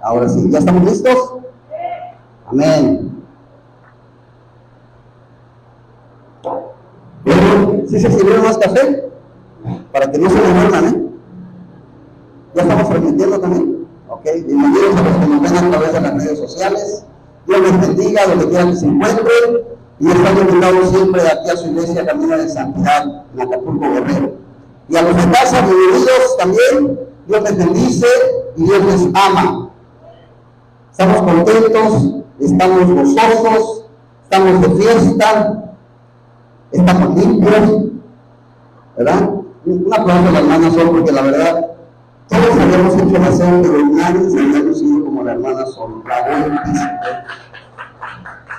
Ahora sí, ¿ya estamos listos? Amén. ¿Sí se sirvieron más café? Para que no se me duerman, ¿eh? ¿Ya estamos transmitiendo también? Ok, bienvenidos a los que nos ven a través de las redes sociales. Dios les bendiga, donde quiera que se encuentren. Y están invitados siempre aquí a su iglesia Camino de Santidad, en Acapulco, Guerrero. Y a los de casa, bienvenidos también. Dios les bendice y Dios les ama. Estamos contentos, estamos gozosos, estamos de fiesta, estamos limpios, ¿verdad? Un aplauso a la hermana Sol, porque la verdad, todos habíamos hecho la cena, pero nadie se había sido como la hermana Sol, la buena.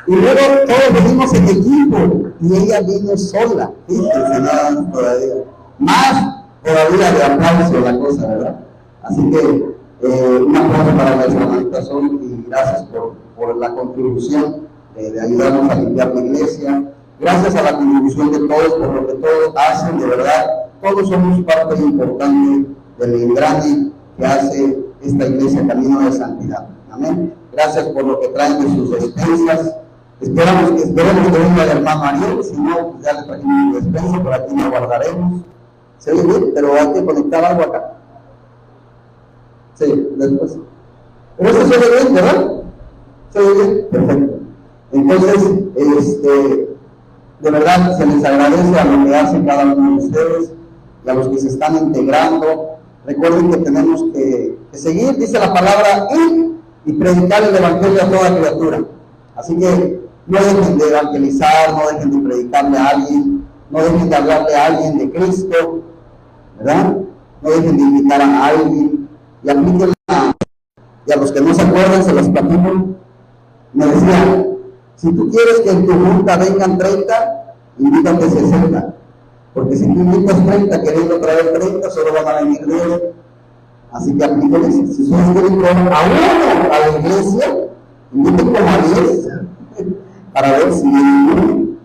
Y luego todos venimos en equipo, y ella vino sola, fíjense, nada todavía. Más todavía de aplauso la cosa, ¿verdad? Así que un aplauso para la hermanita Sol y gracias por la contribución de ayudarnos a limpiar la iglesia. Gracias a la contribución de todos, por lo que todos hacen, de verdad, todos somos parte importante del engrane que hace esta iglesia Camino de Santidad. Amén. Gracias por lo que traen de sus despensas. Esperemos que venga el hermano Ariel, si no, pues ya le trajimos su despensa, por aquí nos guardaremos. Se oye bien, pero hay que conectar algo acá. Sí, después. Pero eso se oye bien, ¿verdad? ¿Se oye bien? Perfecto. Entonces, de verdad se les agradece a lo que hace cada uno de ustedes y a los que se están integrando. Recuerden que tenemos que seguir, dice la palabra, y predicar el evangelio a toda criatura. Así que no dejen de evangelizar, no dejen de predicarle a alguien, no dejen de hablarle a alguien de Cristo, ¿verdad? No dejen de invitar a alguien y aplíquenla. Y a los que no se acuerdan, se los platico. Me decían, si tú quieres que en tu junta vengan 30, invítate 60. Porque si tú invitas 30 queriendo traer 30, solo van a venir 10. Así que aplíquenle. Si ustedes quieren traer a uno a la iglesia, inviten como a 10 para ver si vienen.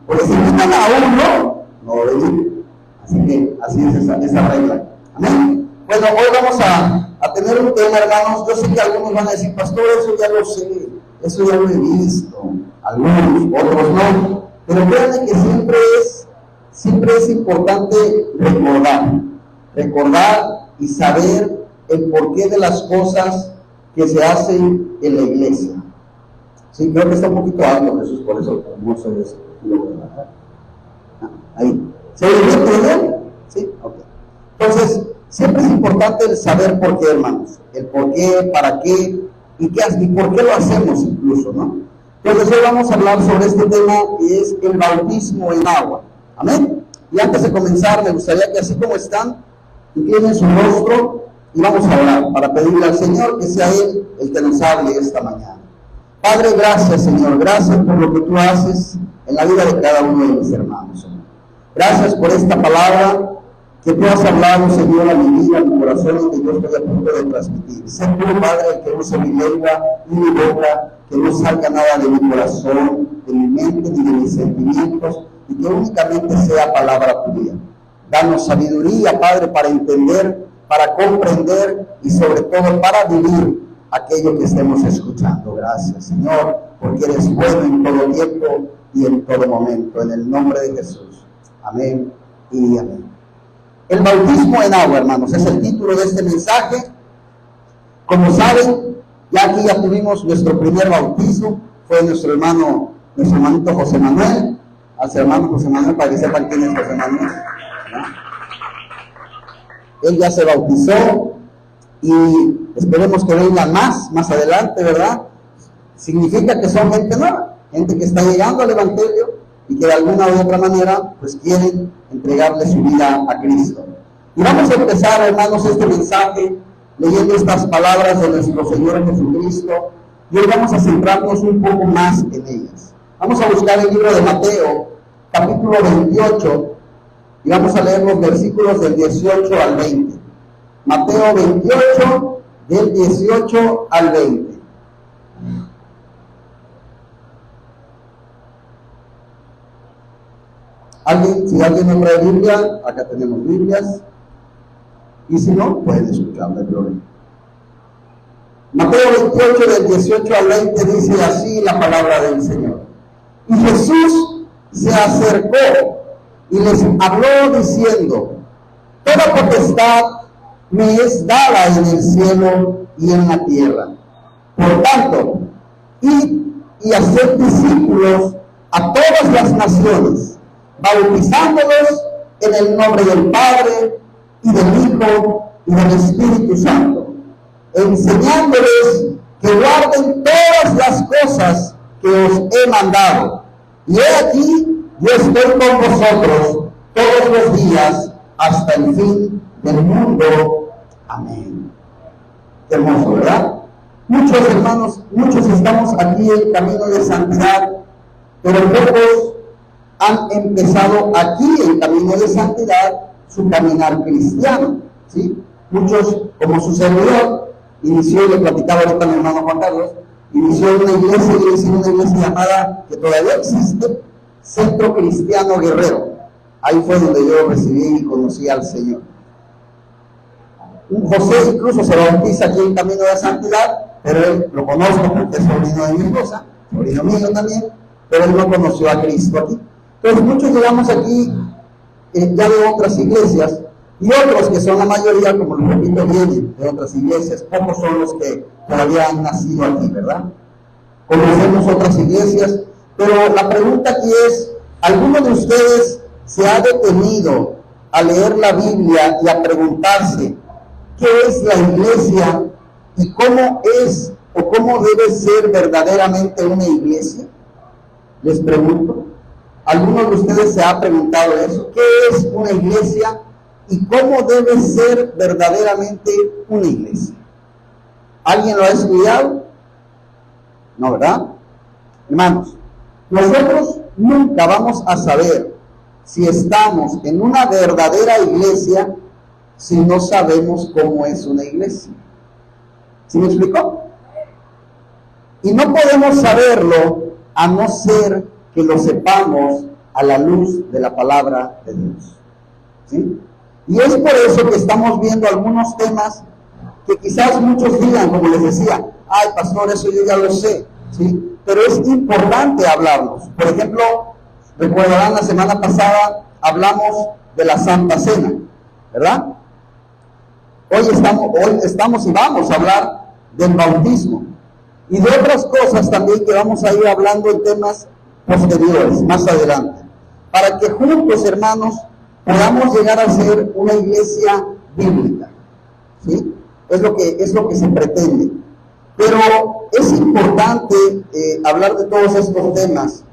Porque si invitan a uno, no va a venir. Así que así es esa regla. Amén. Bueno, hoy vamos a tener un tema, hermanos. Yo sé que algunos van a decir, pastor, eso ya lo sé, eso ya lo he visto. Algunos, otros no. Pero créanme que siempre es importante recordar y saber el porqué de las cosas que se hacen en la iglesia. Sí, creo que está un poquito alto, Jesús, por eso no se ve eso. Ahí. ¿Se oye bien? Sí, ok. Entonces, siempre es importante el saber por qué, hermanos. El por qué, para qué y por qué lo hacemos incluso, ¿no? Entonces hoy vamos a hablar sobre este tema que es el bautismo en agua. Amén. Y antes de comenzar, me gustaría que así como están, inclinen su rostro y vamos a orar para pedirle al Señor que sea Él el que nos hable esta mañana. Padre, gracias, Señor. Gracias por lo que tú haces en la vida de cada uno de mis hermanos, Señor. Gracias por esta palabra que tú has hablado, Señor, a mi vida, a mi corazón, y que yo estoy a punto de transmitir. Sé tú, Padre, el que use mi lengua y mi boca, que no salga nada de mi corazón, de mi mente, ni de mis sentimientos, y que únicamente sea palabra tuya. Danos sabiduría, Padre, para entender, para comprender y sobre todo para vivir aquello que estemos escuchando. Gracias, Señor, porque eres bueno en todo tiempo y en todo momento. En el nombre de Jesús. Amén y amén. El bautismo en agua, hermanos, es el título de este mensaje. Como saben, ya tuvimos nuestro primer bautismo, fue nuestro hermanito José Manuel, al hermano José Manuel, para que sepan quién es José Manuel, ¿no? Él ya se bautizó y esperemos que vengan más adelante, ¿verdad? Significa que son gente nueva, gente que está llegando al evangelio y que de alguna u otra manera pues quieren entregarle su vida a Cristo. Y vamos a empezar, hermanos, este mensaje leyendo estas palabras de nuestro Señor Jesucristo, y hoy vamos a centrarnos un poco más en ellas. Vamos a buscar el libro de Mateo, capítulo 28, y vamos a leer los versículos del 18 al 20. Mateo 28, del 18 al 20. Si alguien no trae Biblia, acá tenemos Biblias. Y si no, pueden escuchar, no hay problema. Mateo 28, del 18 al 20, dice así la palabra del Señor. Y Jesús se acercó y les habló diciendo: toda potestad me es dada en el cielo y en la tierra. Por tanto, id y haced discípulos a todas las naciones, bautizándolos en el nombre del Padre, y del Hijo, y del Espíritu Santo, enseñándoles que guarden todas las cosas que os he mandado. Y he aquí, yo estoy con vosotros todos los días hasta el fin del mundo. Amén. Qué hermoso, ¿verdad? Muchos hermanos, muchos estamos aquí en camino de santidad, pero pocos han empezado aquí en camino de santidad su caminar cristiano, ¿sí? Muchos, como su servidor, inició, y le platicaba ahorita a mi hermano Juan Carlos, inició una iglesia llamada, que todavía existe, Centro Cristiano Guerrero. Ahí fue donde yo recibí y conocí al Señor. José incluso se bautiza aquí en camino de santidad, pero él lo conozco porque es sobrino de mi esposa, sobrino mío también, pero él no conoció a Cristo aquí. Entonces muchos llegamos aquí ya de otras iglesias, y otros que son la mayoría, como lo repito, vienen de otras iglesias. Pocos son los que todavía han nacido aquí, ¿verdad? Conocemos otras iglesias, pero la pregunta aquí es: ¿alguno de ustedes se ha detenido a leer la Biblia y a preguntarse qué es la iglesia y cómo es o cómo debe ser verdaderamente una iglesia? Les pregunto, ¿alguno de ustedes se ha preguntado eso? ¿Qué es una iglesia y cómo debe ser verdaderamente una iglesia? ¿Alguien lo ha estudiado? No, ¿verdad? Hermanos, nosotros nunca vamos a saber si estamos en una verdadera iglesia si no sabemos cómo es una iglesia. ¿Sí me explicó? Y no podemos saberlo a no ser que lo sepamos a la luz de la palabra de Dios, ¿sí? Y es por eso que estamos viendo algunos temas que quizás muchos digan, como les decía: ay, pastor, eso yo ya lo sé, ¿sí? Pero es importante hablarlos. Por ejemplo, recordarán, la semana pasada hablamos de la Santa Cena, ¿verdad? Hoy estamos y vamos a hablar del bautismo y de otras cosas también que vamos a ir hablando en temas posteriores, más adelante, para que juntos, hermanos, podamos llegar a ser una iglesia bíblica, ¿sí? Es lo que se pretende. Pero es importante hablar de todos estos temas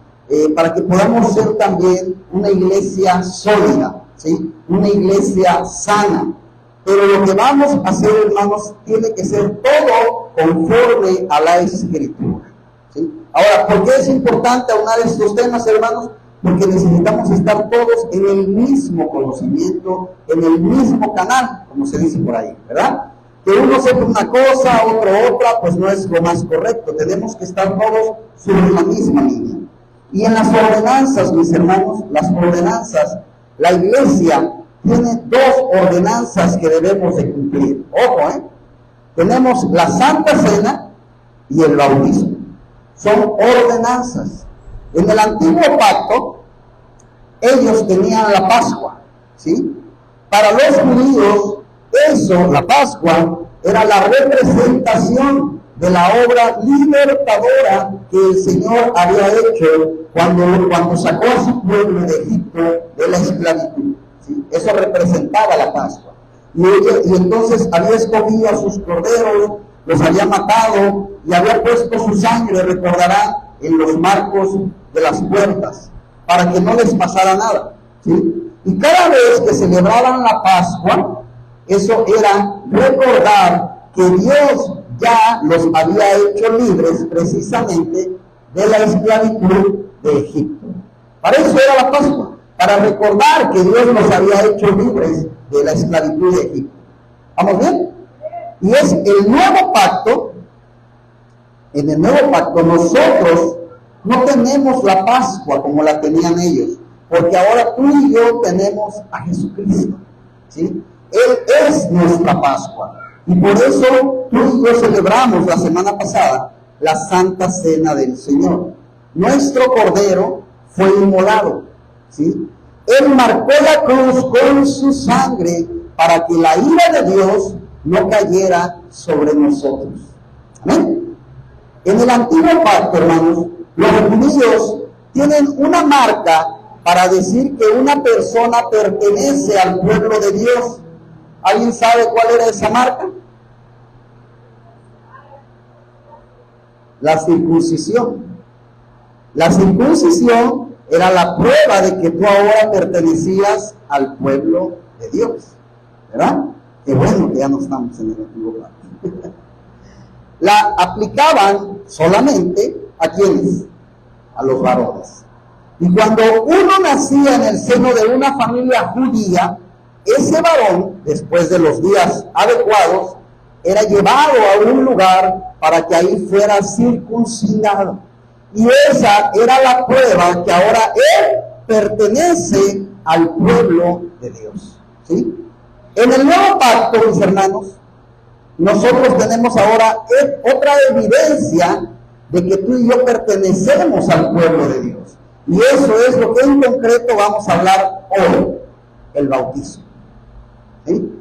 para que podamos ser también una iglesia sólida, ¿sí? Una iglesia sana. Pero lo que vamos a hacer, hermanos, tiene que ser todo conforme a la Escritura, ¿sí? Ahora, ¿por qué es importante aunar estos temas, hermanos? Porque necesitamos estar todos en el mismo conocimiento, en el mismo canal, como se dice por ahí, ¿verdad? Que uno sepa una cosa, otro otra, pues no es lo más correcto. Tenemos que estar todos sobre la misma línea. Y en las ordenanzas, mis hermanos, las ordenanzas, la iglesia tiene dos ordenanzas que debemos de cumplir. Ojo, tenemos la Santa Cena y el bautismo. Son ordenanzas. En el antiguo pacto, ellos tenían la Pascua, ¿sí? Para los judíos, eso, la Pascua, era la representación de la obra libertadora que el Señor había hecho cuando sacó a su pueblo de Egipto de la esclavitud, ¿sí? Eso representaba la Pascua. Y entonces había escogido a sus corderos, los había matado y había puesto su sangre, recordarán, en los marcos de las puertas, para que no les pasara nada, ¿sí? Y cada vez que celebraban la Pascua, eso era recordar que Dios ya los había hecho libres precisamente de la esclavitud de Egipto. Para eso era la Pascua, para recordar que Dios los había hecho libres de la esclavitud de Egipto. ¿Vamos bien? Y es el nuevo pacto. En el nuevo pacto nosotros no tenemos la Pascua como la tenían ellos, porque ahora tú y yo tenemos a Jesucristo, ¿sí? Él es nuestra Pascua. Y por eso tú y yo celebramos la semana pasada la Santa Cena del Señor. Nuestro Cordero fue inmolado, ¿sí? Él marcó la cruz con su sangre para que la ira de Dios no cayera sobre nosotros. Amén. En el antiguo pacto, hermanos, los judíos tienen una marca para decir que una persona pertenece al pueblo de Dios. ¿Alguien sabe cuál era esa marca? La circuncisión. La circuncisión era la prueba de que tú ahora pertenecías al pueblo de Dios, ¿verdad? Qué bueno que ya no estamos en el antiguo pacto. La aplicaban solamente ¿a quiénes? A los varones. Y cuando uno nacía en el seno de una familia judía, ese varón, después de los días adecuados, era llevado a un lugar para que ahí fuera circuncidado. Y esa era la prueba que ahora él pertenece al pueblo de Dios, ¿sí? En el nuevo pacto, mis hermanos, nosotros tenemos ahora otra evidencia de que tú y yo pertenecemos al pueblo de Dios. Y eso es lo que en concreto vamos a hablar hoy, el bautismo, ¿sí?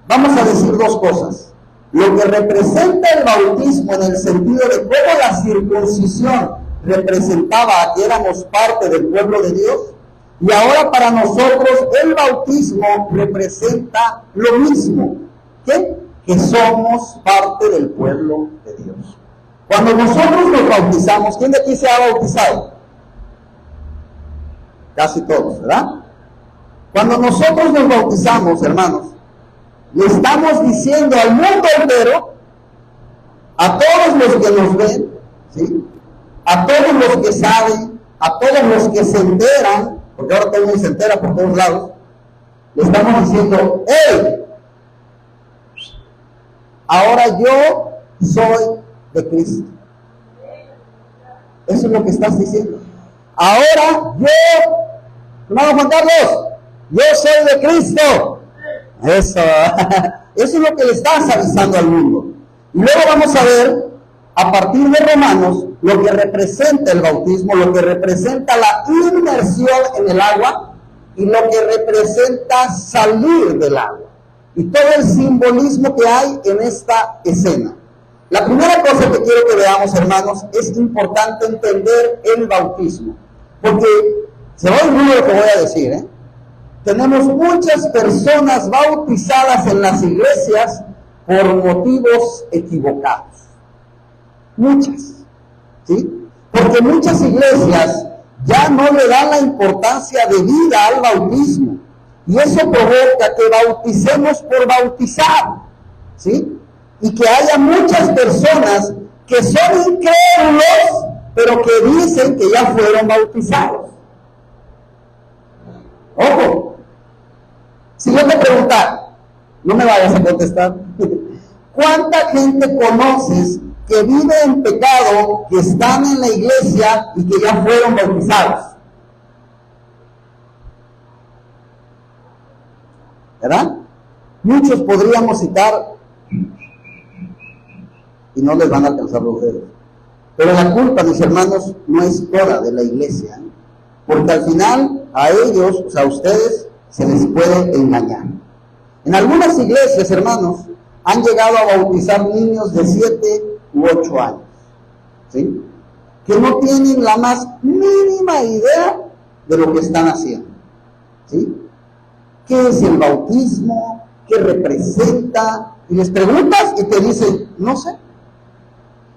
Vamos a decir dos cosas. Lo que representa el bautismo en el sentido de cómo la circuncisión representaba que éramos parte del pueblo de Dios, y ahora para nosotros el bautismo representa lo mismo. ¿Qué? Que somos parte del pueblo de Dios. Cuando nosotros nos bautizamos, ¿quién de aquí se ha bautizado? Casi todos, ¿verdad? Cuando nosotros nos bautizamos, hermanos, le estamos diciendo al mundo entero, a todos los que nos ven, ¿sí? A todos los que saben, a todos los que se enteran, porque ahora todo el mundo se entera por todos lados, le estamos diciendo, ¡hey! Ahora yo soy de Cristo. Eso es lo que estás diciendo. Ahora yo, hermano Juan Carlos, yo soy de Cristo. Eso es lo que le estás avisando al mundo. Y luego vamos a ver, a partir de Romanos, lo que representa el bautismo, lo que representa la inmersión en el agua y lo que representa salir del agua. Y todo el simbolismo que hay en esta escena. La primera cosa que quiero que veamos, hermanos, es importante entender el bautismo. Porque se va a oír lo que voy a decir, ¿eh? Tenemos muchas personas bautizadas en las iglesias por motivos equivocados. Muchas, ¿sí? Porque muchas iglesias ya no le dan la importancia de vida al bautismo. Y eso provoca que bauticemos por bautizar, ¿sí? Y que haya muchas personas que son incrédulos, pero que dicen que ya fueron bautizados. Ojo. Si yo te preguntara, no me vayas a contestar, ¿cuánta gente conoces que vive en pecado, que están en la iglesia y que ya fueron bautizados? ¿Verdad? Muchos podríamos citar y no les van a alcanzar los dedos. Pero la culpa, mis hermanos, no es toda de la iglesia, ¿eh? Porque al final a ellos, o sea, a ustedes, se les puede engañar. En algunas iglesias, hermanos, han llegado a bautizar niños de 7 u 8 años, ¿sí? Que no tienen la más mínima idea de lo que están haciendo, ¿sí? ¿Qué es el bautismo? ¿Qué representa? Y les preguntas y te dicen, no sé.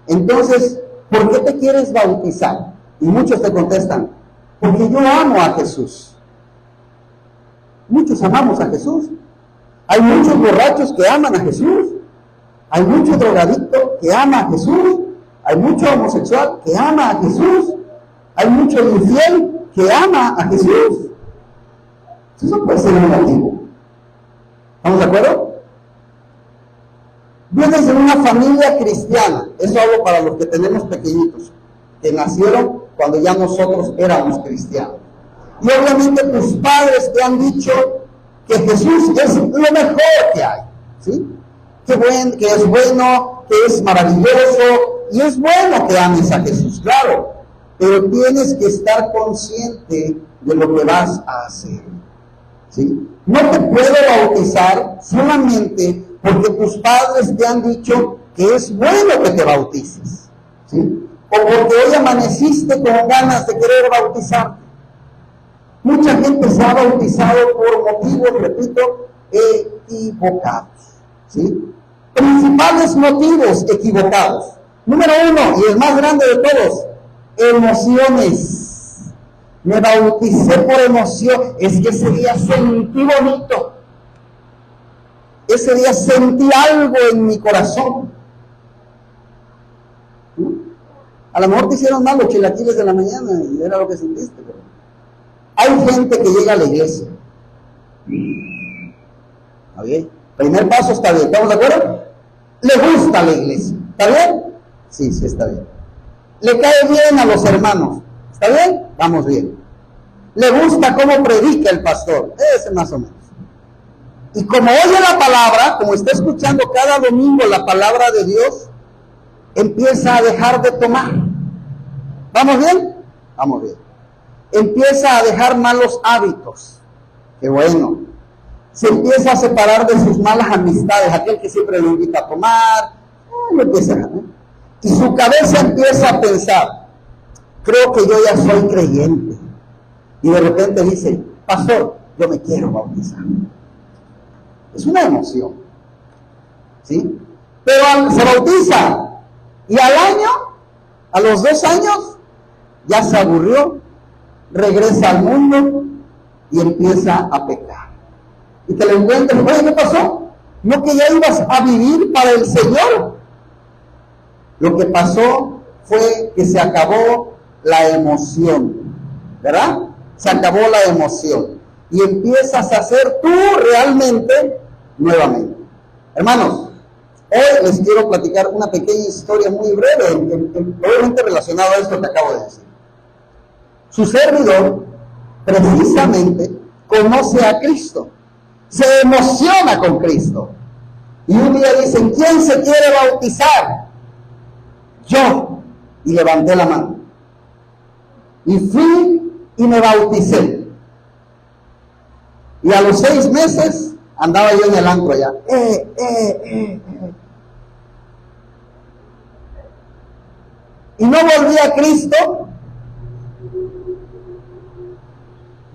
Entonces, ¿por qué te quieres bautizar? Y muchos te contestan, porque yo amo a Jesús. Muchos amamos a Jesús. Hay muchos borrachos que aman a Jesús. Hay mucho drogadicto que ama a Jesús. Hay mucho homosexual que ama a Jesús. Hay mucho infiel que ama a Jesús. Eso puede ser negativo. ¿Estamos de acuerdo? Vienes de una familia cristiana. Eso hablo para los que tenemos pequeñitos, que nacieron cuando ya nosotros éramos cristianos. Y obviamente tus padres te han dicho que Jesús es lo mejor que hay, ¿sí? que es bueno, que es maravilloso, y es bueno que ames a Jesús, claro, pero tienes que estar consciente de lo que vas a hacer, ¿sí? No te puedo bautizar solamente porque tus padres te han dicho que es bueno que te bautices, ¿sí? O porque hoy amaneciste con ganas de querer bautizarte. Mucha gente se ha bautizado por motivos, repito, equivocados, ¿sí? Principales motivos equivocados. Número uno, y el más grande de todos, emociones. Me bauticé por emoción. Es que ese día sentí bonito. Ese día sentí algo en mi corazón. A lo mejor te hicieron mal los chilaquiles de la mañana y era lo que sentiste. Pero hay gente que llega a la iglesia. ¿Está bien? Primer paso está bien. ¿Estamos de acuerdo? Le gusta la iglesia. ¿Está bien? Sí, sí está bien. Le cae bien a los hermanos. ¿Está bien? Vamos bien. Le gusta cómo predica el pastor. Ese más o menos. Y como oye la palabra, como está escuchando cada domingo la palabra de Dios, empieza a dejar de tomar. ¿Vamos bien? Vamos bien. Empieza a dejar malos hábitos. Qué bueno. Se empieza a separar de sus malas amistades, aquel que siempre lo invita a tomar, lo empieza, ¿no? Y su cabeza empieza a pensar, creo que yo ya soy creyente. Y de repente dice, pastor, yo me quiero bautizar. Es una emoción, ¿sí? Pero se bautiza y al año, a los 2 años, ya se aburrió, regresa al mundo y empieza a pecar. Y te lo encuentras, oye, ¿qué pasó? No que ya ibas a vivir para el Señor. Lo que pasó fue que se acabó la emoción, ¿verdad? Se acabó la emoción. Y empiezas a ser tú realmente nuevamente. Hermanos, hoy les quiero platicar una pequeña historia muy breve, obviamente relacionada a esto que acabo de decir. Su servidor, precisamente, conoce a Cristo. Se emociona con Cristo. Y un día dicen, ¿quién se quiere bautizar? Yo. Y levanté la mano. Y fui y me bauticé. Y a los 6 meses andaba yo en el antro allá. Y no volví a Cristo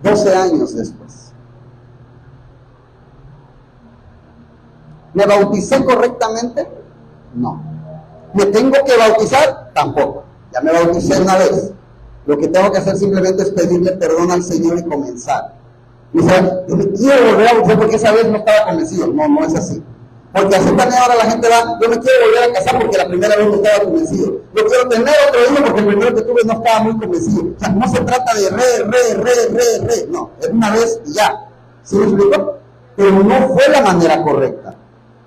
12 años después. ¿Me bauticé correctamente? No. ¿Me tengo que bautizar? Tampoco. Ya me bauticé una vez. Lo que tengo que hacer simplemente es pedirle perdón al Señor y comenzar. Y dice, yo me quiero volver a bautizar porque esa vez no estaba convencido. No, no es así. Porque así también ahora la gente va, yo me quiero volver a casar porque la primera vez no estaba convencido. Yo quiero tener otro hijo porque el primero que tuve no estaba muy convencido. O sea, no se trata de re. No, es una vez y ya. ¿Sí me explico? Pero no fue la manera correcta.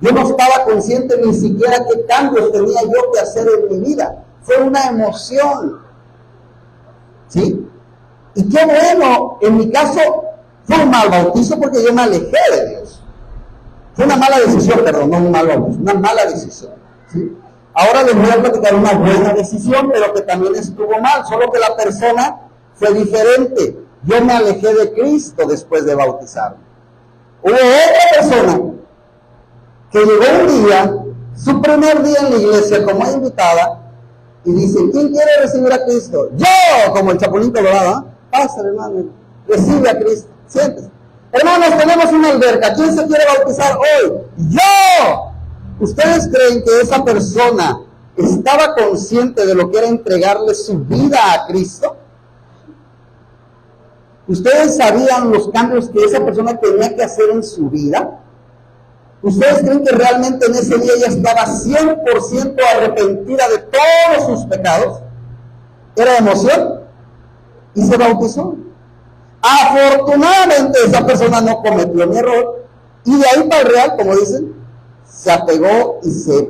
Yo no estaba consciente ni siquiera qué cambios tenía yo que hacer en mi vida. Fue una emoción. ¿Sí? Y qué bueno, en mi caso, fue un mal bautizo porque yo me alejé de Dios. Fue una mala decisión, perdón, no un mal bautizo, una mala decisión. ¿Sí? Ahora les voy a platicar una buena decisión, pero que también estuvo mal, solo que la persona fue diferente. Yo me alejé de Cristo después de bautizarme. Hubo otra persona que llegó un día, su primer día en la iglesia como invitada, y dice, ¿quién quiere recibir a Cristo? Yo, como el Chapulín Colorado, pasa hermano, recibe a Cristo, siéntese. Hermanos, tenemos una alberca, ¿quién se quiere bautizar hoy? ¡Yo! ¿Ustedes creen que esa persona estaba consciente de lo que era entregarle su vida a Cristo? ¿Ustedes sabían los cambios que esa persona tenía que hacer en su vida? ¿Ustedes creen que realmente en ese día ella estaba 100% arrepentida de todos sus pecados? ¿Era emoción? Y se bautizó. Afortunadamente esa persona no cometió mi error y de ahí para el real, como dicen, se apegó y se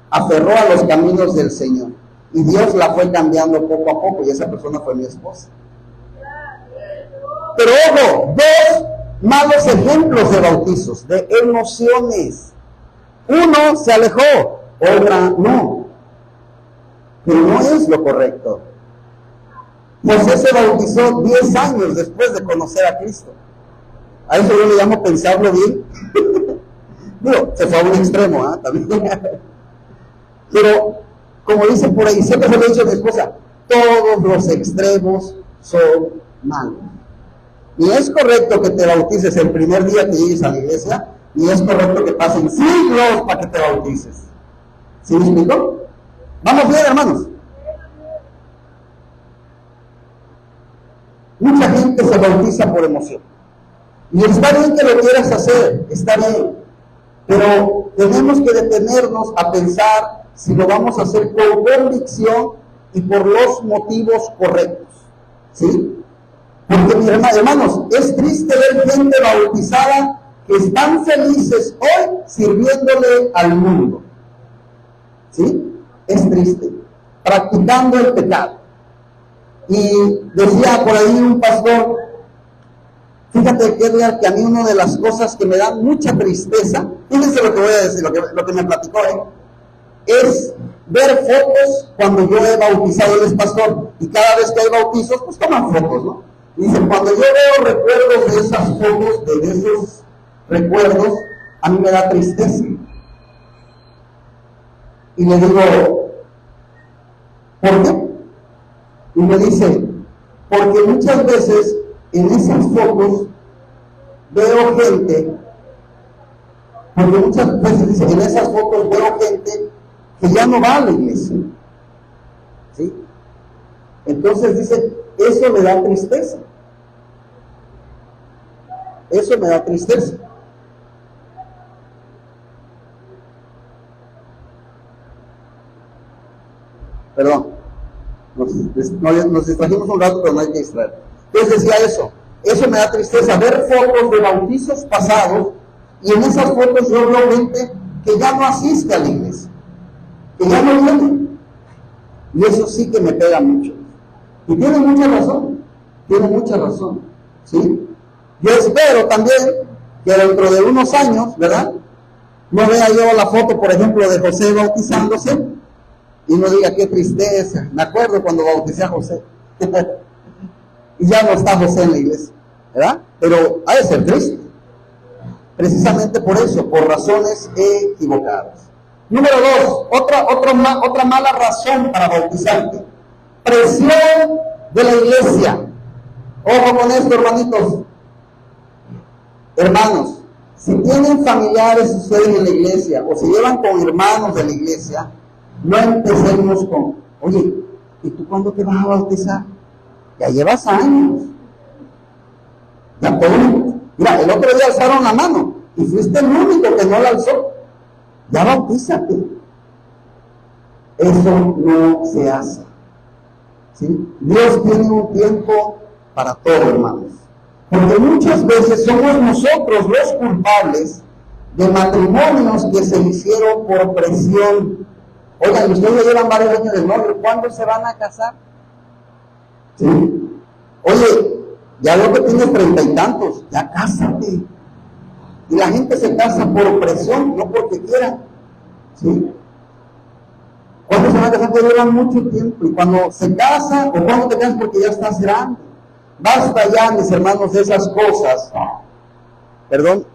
aferró a los caminos del Señor. Y Dios la fue cambiando poco a poco y esa persona fue mi esposa. Pero ojo, 2 malos ejemplos de bautizos, de emociones. Uno se alejó, otra no. Pero no es lo correcto. José se bautizó 10 años después de conocer a Cristo. A eso yo le llamo pensarlo bien. Digo, se fue a un extremo, ¿eh? También. Pero, como dice por ahí, siempre se lo he dicho a mi esposa, todos los extremos son malos. Ni es correcto que te bautices el primer día que llegues a la iglesia, ni es correcto que pasen siglos para que te bautices. ¿Sí me explico? Vamos bien, hermanos. Mucha gente se bautiza por emoción. Y está bien que lo quieras hacer, está bien. Pero tenemos que detenernos a pensar si lo vamos a hacer con convicción y por los motivos correctos. ¿Sí? Porque, mis hermanos, es triste ver gente bautizada que están felices hoy sirviéndole al mundo. ¿Sí? Es triste. Practicando el pecado. Y decía por ahí un pastor, fíjate que Edgar, que a mí una de las cosas que me dan mucha tristeza, fíjense lo que voy a decir, lo que me platicó, es ver fotos cuando yo he bautizado. Él es pastor, y cada vez que hay bautizos, pues toman fotos, ¿no? Y dice, cuando yo veo recuerdos de esas fotos, de esos recuerdos, a mí me da tristeza. Y le digo, ¿por qué? Y me dice, porque muchas veces en esas fotos veo gente, porque muchas veces dice, en esas fotos veo gente que ya no va a la iglesia. ¿Sí? Entonces dice, eso me da tristeza. Eso me da tristeza. Perdón. Nos distrajimos un rato, pero no hay que distraer. Entonces decía eso me da tristeza, ver fotos de bautizos pasados, y en esas fotos yo veo gente que ya no asiste a la iglesia, que ya no viene, y eso sí que me pega mucho. Y tiene mucha razón, ¿sí? Yo espero también que dentro de unos años, ¿verdad?, no vea yo la foto, por ejemplo, de José bautizándose, y no diga qué tristeza, me acuerdo cuando bauticé a José, y ya no está José en la iglesia, ¿verdad? Pero ha de ser triste, precisamente por eso, por razones equivocadas. Número 2, otra mala razón para bautizarte: presión de la iglesia. Ojo con esto, hermanitos. Hermanos, si tienen familiares ustedes en la iglesia, o se llevan con hermanos de la iglesia, no empecemos con, oye, ¿y tú cuándo te vas a bautizar? Ya llevas años. Ya todo. Mira, el otro día alzaron la mano y fuiste el único que no la alzó. Ya bautízate. Eso no se hace. ¿Sí? Dios tiene un tiempo para todo, hermanos. Porque muchas veces somos nosotros los culpables de matrimonios que se hicieron por presión. Oigan, ustedes ya llevan varios años de novio, ¿cuándo se van a casar? ¿Sí? Oye, ya veo que tienes 30 y tantos, ya cásate. Y la gente se casa por presión, no porque quiera. ¿Sí? ¿Cuándo se van a casar? Porque llevan mucho tiempo. Y cuando se casa, o cuando te casas, porque ya estás grande. Basta ya, mis hermanos, de esas cosas. Perdón.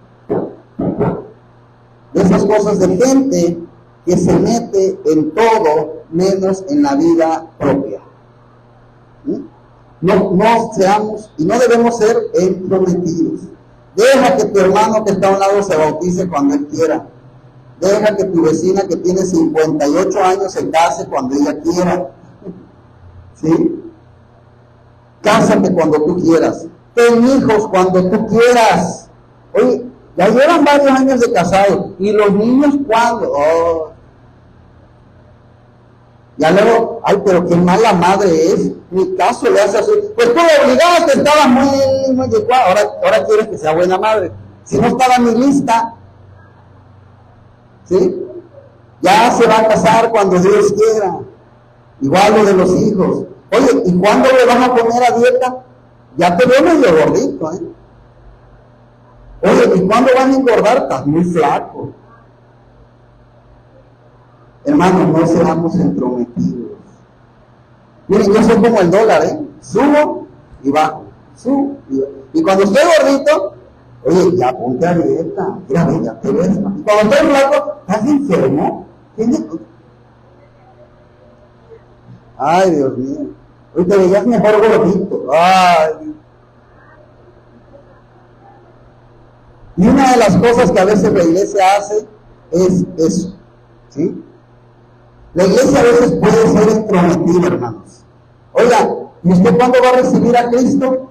De esas cosas de gente que se mete en todo menos en la vida propia. No seamos y no debemos ser entrometidos. Deja que tu hermano que está a un lado se bautice cuando él quiera. Deja que tu vecina que tiene 58 años se case cuando ella quiera. ¿Sí? Cásate cuando tú quieras. Ten hijos cuando tú quieras. Oye, ya llevan varios años de casado. ¿Y los niños cuándo? Oh. Ya luego, ay, pero qué mala madre es. Mi caso le hace así. Pues tú lo obligaste, estaba muy adecuado. Ahora quieres que sea buena madre. Si no estaba ni lista. ¿Sí? Ya se va a casar cuando Dios quiera. Igual lo de los hijos. Oye, ¿y cuándo le vas a poner a dieta? Ya te veo medio gordito, ¿eh? Oye, ¿y cuándo van a engordar? Estás muy flaco. Hermanos, no seamos entrometidos. Miren, yo soy como el dólar, subo y bajo, subo y bajo. Y cuando estoy gordito, oye, ya ponte a dieta, mira, ya te ves. Y cuando estoy flaco, ¿estás enfermo? Ay, Dios mío, hoy te veías mejor gordito. Ay. Y una de las cosas que a veces la iglesia hace es eso, ¿sí? La iglesia a veces puede ser entrometida, hermanos. Oiga, ¿y usted cuándo va a recibir a Cristo?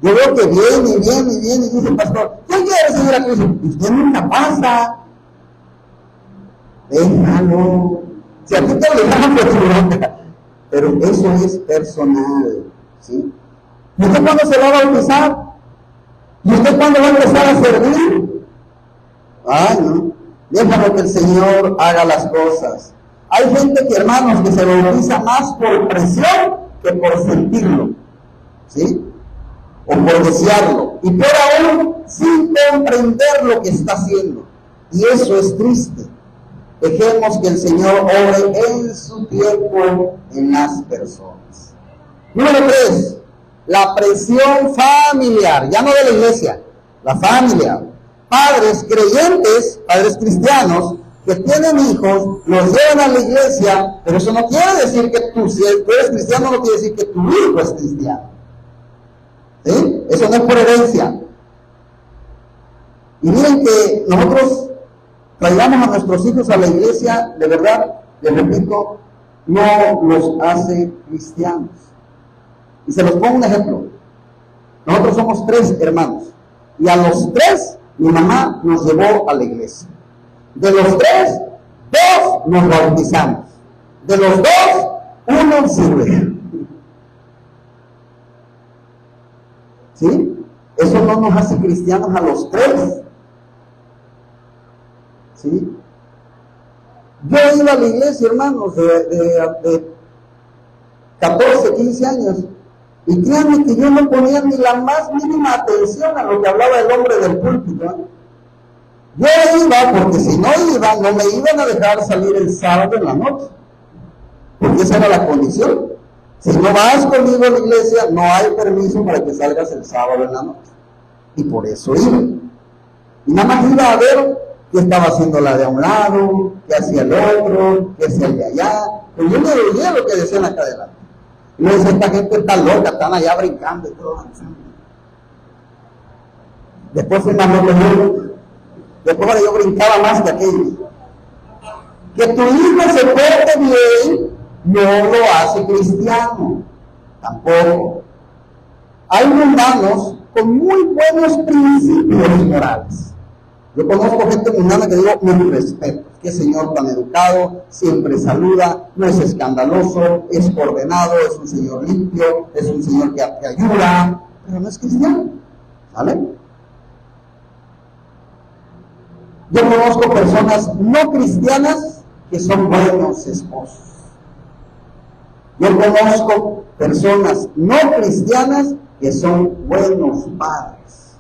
Yo veo que viene, y dice el pastor, ¿quién quiere recibir a Cristo? Y usted nunca pasa. Déjalo. Si a ti te obligaron, pues nunca. Pero eso es personal, ¿sí? ¿Y usted cuándo se va a bautizar? ¿Y usted cuándo va a empezar a servir? Ay, no. Déjalo que el Señor haga las cosas. Hay gente que, hermanos, que se bautiza más por presión que por sentirlo, ¿sí? O por desearlo. Y peor aún, sin comprender lo que está haciendo. Y eso es triste. Dejemos que el Señor obre en su tiempo en las personas. Número 3. La presión familiar, ya no de la iglesia, la familia. Padres creyentes, padres cristianos, que tienen hijos, los llevan a la iglesia, pero eso no quiere decir que tú, si eres cristiano, no quiere decir que tu hijo es cristiano. ¿Sí? Eso no es por herencia. Y miren que nosotros traigamos a nuestros hijos a la iglesia, de verdad, les repito, no los hace cristianos. Y se los pongo un ejemplo. Nosotros somos 3 hermanos. Y a los 3, mi mamá nos llevó a la iglesia. De los 3, 2 nos bautizamos. De los 2, 1 sirve. ¿Sí? Eso no nos hace cristianos a los 3. ¿Sí? Yo he ido a la iglesia, hermanos, de 14, 15 años. Y créanme que yo no ponía ni la más mínima atención a lo que hablaba el hombre del púlpito. Yo iba porque si no iba, no me iban a dejar salir el sábado en la noche. Porque esa era la condición. Si no vas conmigo a la iglesia, no hay permiso para que salgas el sábado en la noche. Y por eso iba. Y nada más iba a ver qué estaba haciendo la de a un lado, qué hacía el otro, qué hacía el de allá. Pero yo me oía lo que decían acá adelante. Y me dice, esta gente está loca, están allá brincando y todo. Después fui más loco yo. Después ahora yo brincaba más que aquellos. Que tu hijo se porte bien no lo hace cristiano. Tampoco. Hay mundanos con muy buenos principios morales. Yo conozco gente mundana que digo, mi respeto. Qué señor tan educado, siempre saluda, no es escandaloso, es ordenado, es un señor limpio, es un señor que ayuda, pero no es cristiano. ¿Vale? Yo conozco personas no cristianas que son buenos esposos. Yo conozco personas no cristianas que son buenos padres.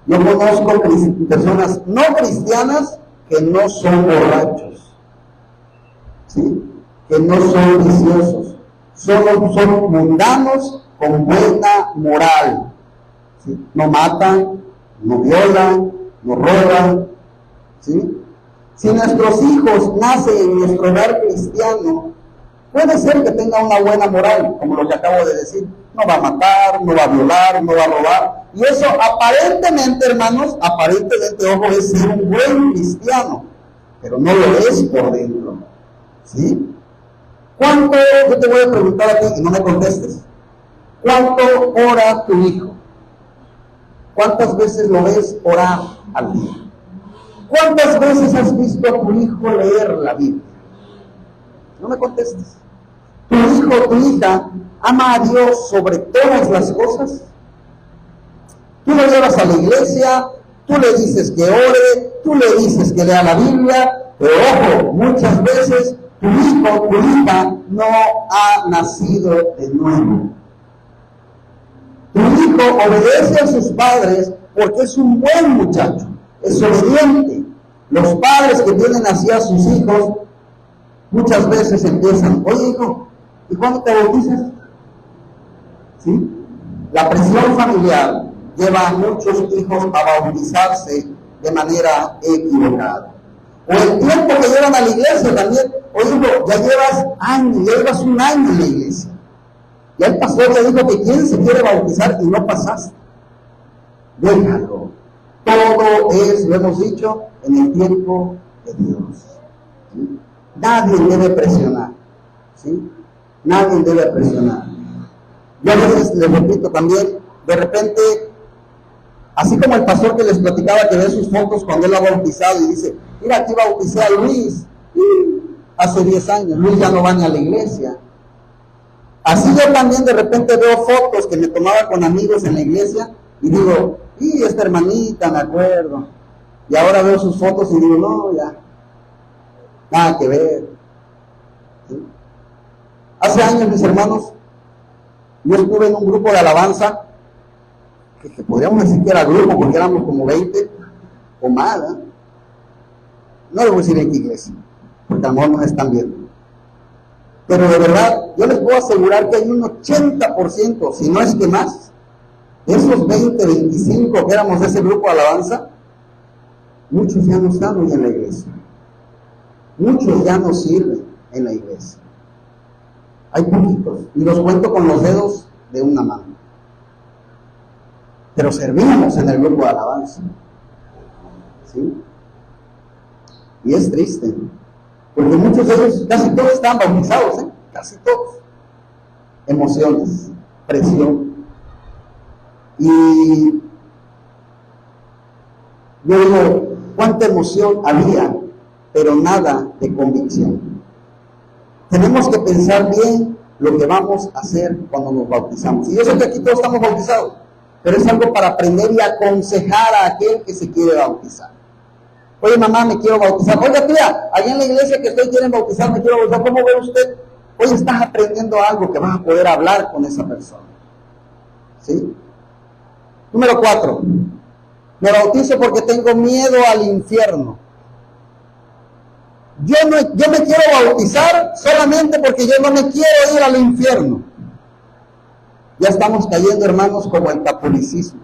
Yo conozco personas no cristianas que no son borrachos, ¿sí? Que no son viciosos, solo son mundanos con buena moral, ¿sí? No matan, no violan, no roban, ¿sí? Si nuestros hijos nacen en nuestro hogar cristiano, puede ser que tenga una buena moral, como lo que acabo de decir. No va a matar, no va a violar, no va a robar. Y eso aparentemente, hermanos, ojo, es ser un buen cristiano. Pero no lo es por dentro. ¿Sí? ¿Cuánto, yo te voy a preguntar a ti y no me contestes? ¿Cuánto ora tu hijo? ¿Cuántas veces lo ves orar al día? ¿Cuántas veces has visto a tu hijo leer la Biblia? No me contestes. ¿Tu hijo o tu hija ama a Dios sobre todas las cosas? Tú lo llevas a la iglesia, tú le dices que ore, tú le dices que lea la Biblia, pero ojo, muchas veces tu hijo o tu hija no ha nacido de nuevo. Tu hijo obedece a sus padres porque es un buen muchacho, es obediente. Los padres que tienen así a sus hijos, muchas veces empiezan, oye hijo, ¿y cuándo te bautizas? ¿Sí? La presión familiar lleva a muchos hijos a bautizarse de manera equivocada. O el tiempo que llevan a la iglesia también. Oye hijo, ya llevas años, ya llevas un año en la iglesia. Ya el pastor le dijo que quién se quiere bautizar y no pasaste. Déjalo. Todo es, lo hemos dicho, en el tiempo de Dios. ¿Sí? Nadie debe presionar. ¿Sí? Nadie debe presionar. Yo a veces les repito también, de repente, así como el pastor que les platicaba que ve sus fotos cuando él ha bautizado y dice, mira, aquí bauticé a Luis hace 10 años, Luis ya no va ni a la iglesia. Así yo también de repente veo fotos que me tomaba con amigos en la iglesia y digo, y esta hermanita, me acuerdo. Y ahora veo sus fotos y digo, no, ya, nada que ver. ¿Sí? Hace años, mis hermanos, yo estuve en un grupo de alabanza, que podríamos decir que era grupo, porque éramos como 20 o más, ¿eh? No les voy a decir en qué iglesia, porque a lo mejor nos están viendo. Pero de verdad, yo les puedo asegurar que hay un 80%, si no es que más, de esos 20, 25 que éramos de ese grupo de alabanza, muchos ya no están hoy en la iglesia. Muchos ya no sirven en la iglesia. Hay poquitos, y los cuento con los dedos de una mano. Pero servimos en el grupo de alabanza. ¿Sí? Y es triste, porque muchos de ellos, casi todos estaban bautizados, ¿eh? Casi todos. Emociones, presión. Y yo digo, cuánta emoción había, pero nada de convicción. Tenemos que pensar bien lo que vamos a hacer cuando nos bautizamos. Y yo sé que aquí todos estamos bautizados, pero es algo para aprender y aconsejar a aquel que se quiere bautizar. Oye, mamá, me quiero bautizar. Oiga, tía, allá en la iglesia que estoy quieren bautizar, me quiero bautizar. ¿Cómo ve usted? Hoy estás aprendiendo algo que vas a poder hablar con esa persona. ¿Sí? Número 4. Me bautizo porque tengo miedo al infierno. Yo me quiero bautizar solamente porque yo no me quiero ir al infierno. Ya estamos cayendo, hermanos, como el catolicismo.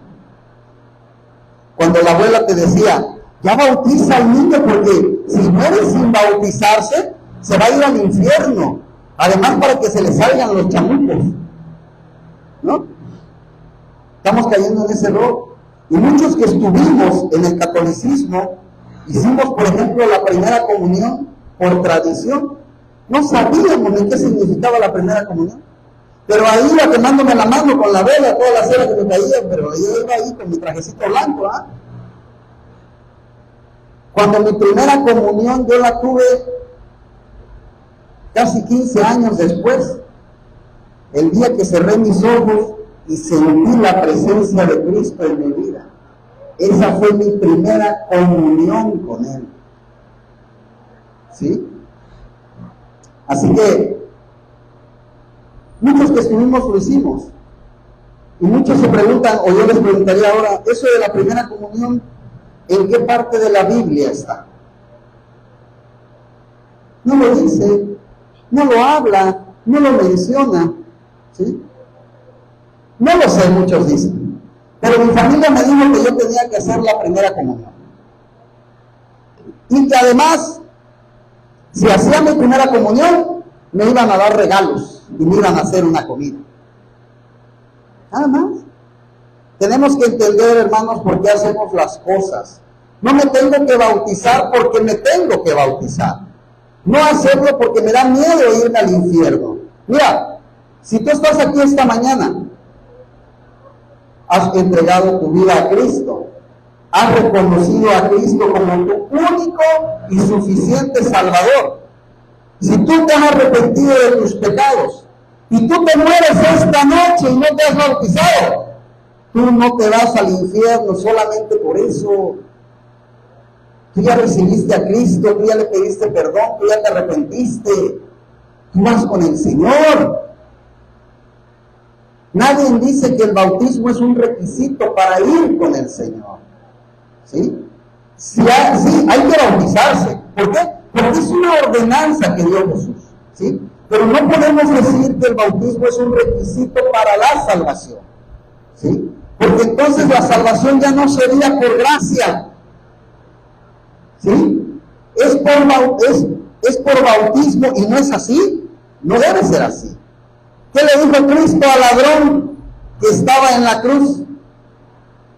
Cuando la abuela te decía, ya bautiza al niño porque si muere sin bautizarse, se va a ir al infierno. Además, para que se le salgan los chamucos. ¿No? Estamos cayendo en ese error. Y muchos que estuvimos en el catolicismo, hicimos, por ejemplo, la primera comunión por tradición. No sabíamos ni qué significaba la primera comunión. Pero ahí iba quemándome la mano con la vela, toda la cera que me caía, pero yo iba ahí con mi trajecito blanco, ¿ah? Cuando mi primera comunión yo la tuve casi 15 años después, el día que cerré mis ojos y sentí la presencia de Cristo en mi vida. Esa fue mi primera comunión con Él. ¿Sí? Así que muchos que estuvimos lo hicimos. Y muchos se preguntan, o yo les preguntaría ahora, eso de la primera comunión, ¿en qué parte de la Biblia está? No lo dice, no lo habla, no lo menciona. ¿Sí? No lo sé, muchos dicen. Pero mi familia me dijo que yo tenía que hacer la primera comunión. Y que además, si hacía mi primera comunión, me iban a dar regalos y me iban a hacer una comida. Nada más. Tenemos que entender, hermanos, por qué hacemos las cosas. No me tengo que bautizar porque me tengo que bautizar. No hacerlo porque me da miedo irme al infierno. Mira, si tú estás aquí esta mañana, has entregado tu vida a Cristo, has reconocido a Cristo como tu único y suficiente Salvador. Si tú te has arrepentido de tus pecados y tú te mueres esta noche y no te has bautizado, tú no te vas al infierno solamente por eso. Tú ya recibiste a Cristo, tú ya le pediste perdón, tú ya te arrepentiste, tú vas con el Señor. Nadie dice que el bautismo es un requisito para ir con el Señor. ¿Sí? Sí, hay que bautizarse. ¿Por qué? Porque es una ordenanza que dio Jesús, ¿sí? Pero no podemos decir que el bautismo es un requisito para la salvación, ¿sí? Porque entonces la salvación ya no sería por gracia, ¿sí? Es por bautismo y no es así, no debe ser así. ¿Qué le dijo Cristo al ladrón que estaba en la cruz?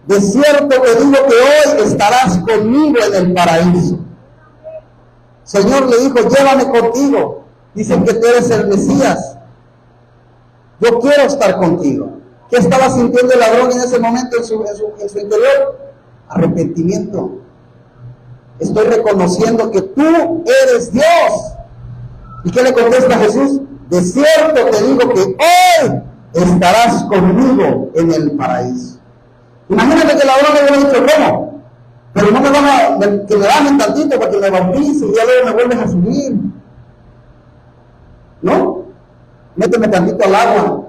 De cierto te digo que hoy estarás conmigo en el paraíso. Señor le dijo, llévame contigo. Dicen que tú eres el Mesías. Yo quiero estar contigo. ¿Qué estaba sintiendo el ladrón en ese momento en su interior? Arrepentimiento. Estoy reconociendo que tú eres Dios. ¿Y qué le contesta Jesús? De cierto te digo que hoy estarás conmigo en el paraíso. Imagínate que el ladrón le hubiera dicho, ¿cómo? Pero no me van a, que me bajen tantito para que me bautice y ya luego me vuelves a subir. ¿No? Méteme tantito al agua.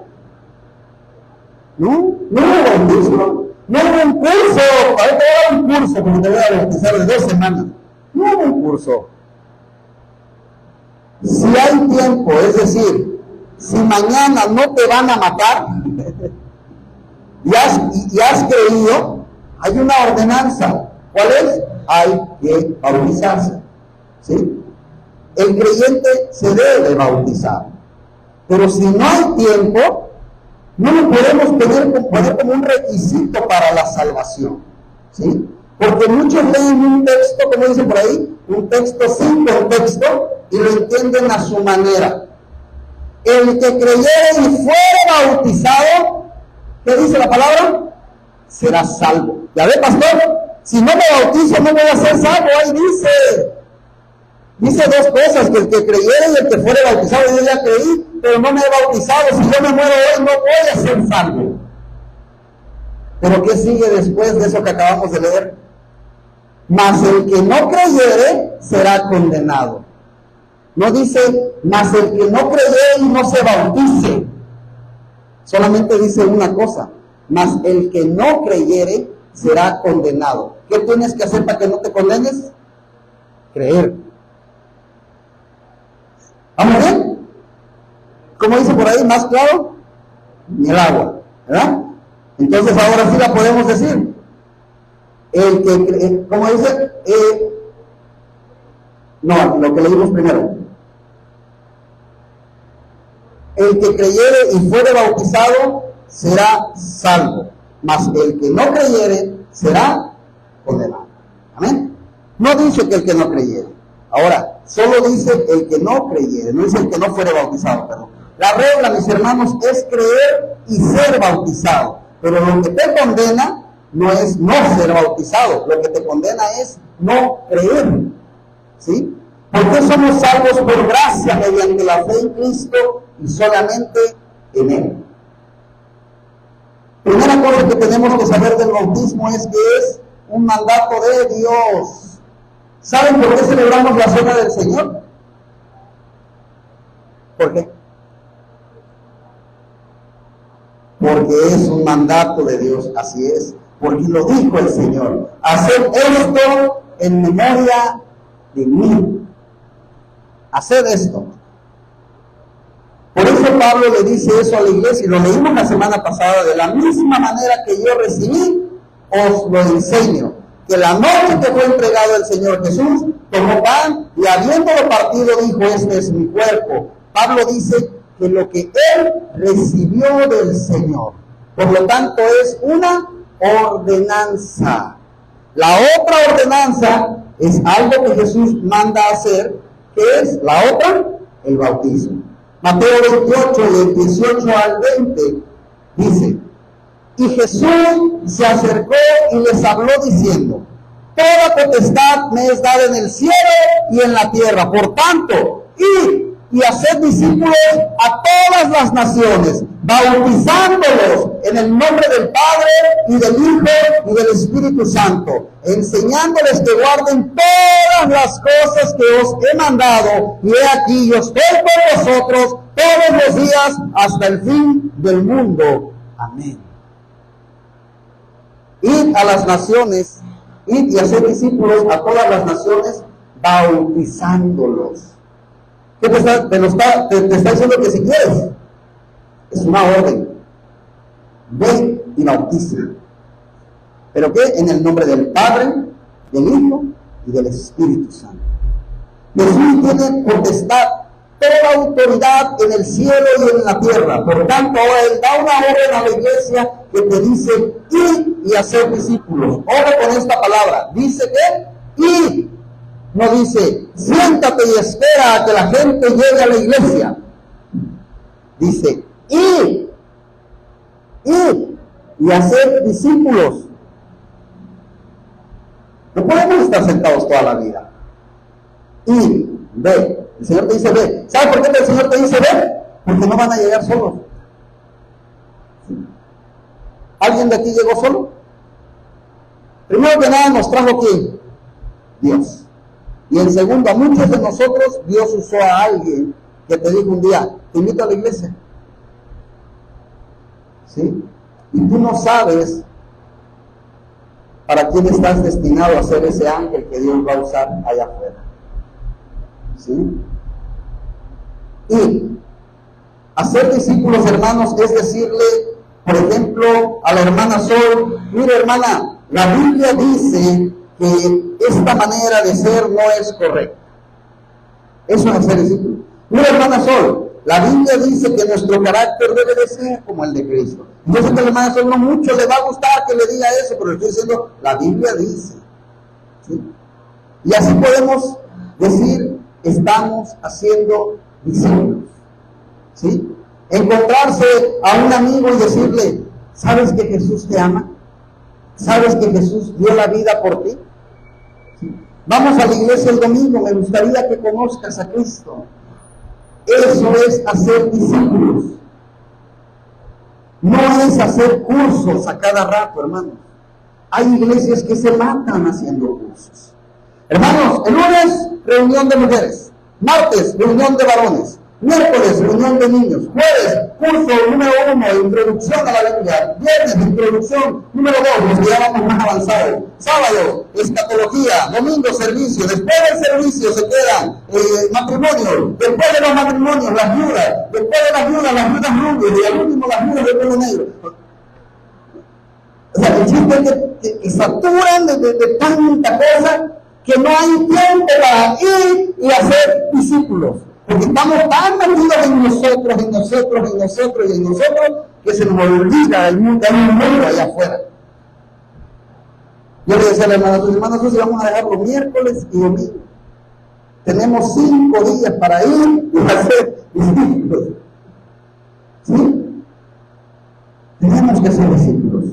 No hubo bautismo. No hubo un curso. Ahorita voy a dar un curso porque te voy a bautizar de 2 semanas. No hubo un curso. Si hay tiempo, es decir, si mañana no te van a matar y has creído, hay una ordenanza. ¿Cuál es? Hay que bautizarse, ¿sí? El creyente se debe bautizar, pero si no hay tiempo, no lo podemos poner como un requisito para la salvación, ¿sí? Porque muchos leen un texto, como dice por ahí, un texto sin contexto y lo entienden a su manera. El que creyere y fuere bautizado, ¿qué dice la palabra? Será salvo. ¿Ya ve, pastor? Si no me bautizo, no voy a ser salvo. Ahí dice 2 cosas, que el que creyere y el que fuere bautizado. Yo ya creí, pero no me he bautizado. Si yo me muero hoy, no voy a ser salvo. Pero ¿qué sigue después de eso que acabamos de leer? Mas el que no creyere será condenado. No dice, mas el que no creyere y no se bautice. Solamente dice una cosa, mas el que no creyere será condenado. ¿Qué tienes que hacer para que no te condenes? Creer. ¿Vamos bien? Como dice por ahí, más claro, ni el agua, ¿verdad? Entonces ahora sí la podemos decir. El que, como dice, no, lo que leímos primero. El que creyere y fuere bautizado será salvo, mas el que no creyere será condenado. Amén. No dice que el que no creyere. Ahora, solo dice el que no creyere, no dice el que no fuere bautizado, perdón. La regla, mis hermanos, es creer y ser bautizado. Pero lo que te condena no es no ser bautizado, lo que te condena es no creer. ¿Sí? Porque somos salvos por gracia mediante la fe en Cristo y solamente en Él. Primera cosa que tenemos que saber del bautismo es que es un mandato de Dios. ¿Saben por qué celebramos la cena del Señor? ¿Por qué? Porque es un mandato de Dios, así es, porque lo dijo el Señor. Haced esto en memoria de mí. Haced esto. Por eso Pablo le dice eso a la iglesia, y lo leímos la semana pasada, de la misma manera que yo recibí, os lo enseño. Que la noche que fue entregado el Señor Jesús, tomó pan y habiéndolo partido dijo, este es mi cuerpo. Pablo dice que lo que él recibió del Señor, por lo tanto es una ordenanza. La otra ordenanza es algo que Jesús manda a hacer, que es la otra, el bautismo. Mateo 28, del 18 al 20, dice, y Jesús se acercó y les habló diciendo, toda potestad me es dada en el cielo y en la tierra. Por tanto, id y haced discípulos a todas las naciones, bautizándolos en el nombre del Padre y del Hijo y del Espíritu Santo, enseñándoles que guarden todas las cosas que os he mandado, y he aquí yo estoy con vosotros todos los días hasta el fin del mundo. Amén. Id a las naciones id y hacer discípulos a todas las naciones, bautizándolos. ¿Qué te está diciendo? Que si quieres, es una orden. Ve y bautiza. ¿Pero qué? En el nombre del Padre, del Hijo y del Espíritu Santo. Jesús tiene potestad, toda autoridad en el cielo y en la tierra. Por tanto, ahora Él da una orden a la iglesia que te dice, id y hacer discípulos. Ojo con esta palabra. Dice que, id. No dice, siéntate y espera a que la gente llegue a la iglesia. Dice, id y hacer discípulos. No podemos estar sentados toda la vida. Y ve. El Señor te dice ve. ¿Sabe por qué el Señor te dice ve? Porque no van a llegar solos. ¿Alguien de aquí llegó solo? Primero que nada nos trajo ¿quién? Dios. Y en segundo, a muchos de nosotros Dios usó a alguien que te dijo un día, te invito a la iglesia. ¿Sí? Y tú no sabes para quién estás destinado a ser ese ángel que Dios va a usar allá afuera. ¿Sí? Y hacer discípulos, hermanos, es decirle, por ejemplo, a la hermana Sol, mire hermana, la Biblia dice que esta manera de ser no es correcta. Eso es hacer discípulos. Mire hermana Sol, la Biblia dice que nuestro carácter debe de ser como el de Cristo. Yo sé que a la hermana Sol no mucho le va a gustar que le diga eso, pero le estoy diciendo, la Biblia dice. ¿Sí? Y así podemos decir, estamos haciendo discípulos. ¿Sí? Encontrarse a un amigo y decirle, ¿sabes que Jesús te ama? ¿Sabes que Jesús dio la vida por ti? ¿Sí? Vamos a la iglesia el domingo, me gustaría que conozcas a Cristo. Eso es hacer discípulos. No es hacer cursos a cada rato, hermanos. Hay iglesias que se matan haciendo cursos. Hermanos, el lunes, reunión de mujeres. Martes, reunión de varones. Miércoles, reunión de niños. Jueves, curso número 1, introducción a la Biblia. Viernes, introducción número 2, los que ya vamos más avanzados. Sábado, escatología. Domingo, servicio. Después del servicio se quedan matrimonio. Después de los matrimonios, las viudas. Después de las viudas rubias. Y al último, las viudas de pelo negro. O sea, el chiste es que saturan de tanta cosa que no hay tiempo para ir y hacer discípulos. Porque estamos tan metidos en nosotros, que se nos olvida el mundo, hay un mundo allá afuera. Yo le decía a la hermana Susi, vamos a dejar los miércoles y domingo. Tenemos 5 días para ir y hacer discípulos. ¿Sí? Tenemos que hacer discípulos.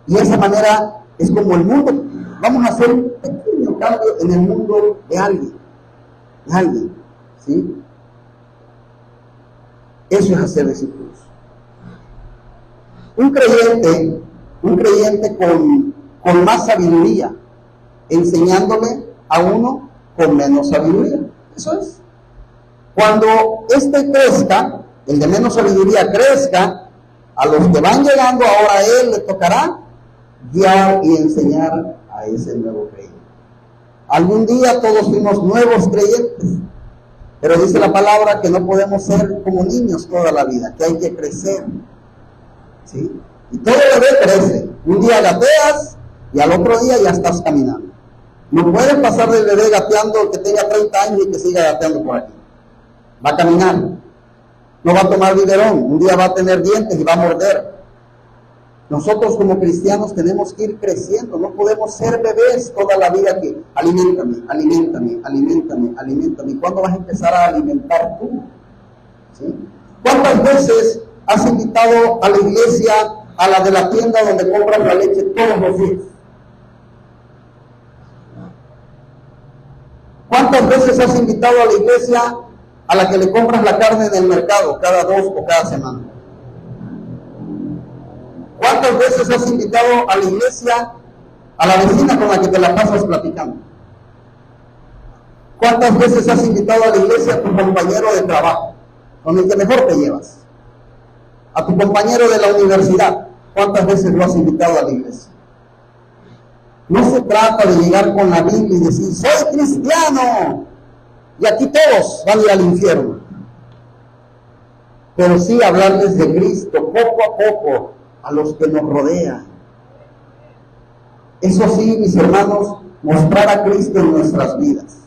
Y de esa manera es como el mundo. Vamos a hacer un pequeño cambio en el mundo de alguien. ¿Sí? Eso es hacer discípulos. Un creyente con más sabiduría, enseñándole a uno con menos sabiduría. Eso es. Cuando crezca, el de menos sabiduría crezca, a los que van llegando ahora a él le tocará guiar y enseñar a ese nuevo creyente. Algún día todos fuimos nuevos creyentes. Pero dice la palabra que no podemos ser como niños toda la vida, que hay que crecer. ¿Sí? Y todo bebé crece. Un día gateas y al otro día ya estás caminando. No puedes pasar del bebé gateando que tenga 30 años y que siga gateando por aquí. Va a caminar. No va a tomar biberón. Un día va a tener dientes y va a morder. Nosotros como cristianos tenemos que ir creciendo, no podemos ser bebés toda la vida que aliméntame. ¿Cuándo vas a empezar a alimentar tú? ¿Sí? ¿Cuántas veces has invitado a la iglesia, a la de la tienda donde compras la leche todos los días? ¿Cuántas veces has invitado a la iglesia a la que le compras la carne en el mercado cada 2 o cada semana? ¿Cuántas veces has invitado a la iglesia a la vecina con la que te la pasas platicando? ¿Cuántas veces has invitado a la iglesia a tu compañero de trabajo, con el que mejor te llevas? A tu compañero de la universidad, ¿cuántas veces lo has invitado a la iglesia? No se trata de llegar con la Biblia y decir, soy cristiano, y aquí todos van a ir al infierno. Pero sí hablarles de Cristo poco a poco a los que nos rodean. Eso sí, mis hermanos, mostrar a Cristo en nuestras vidas.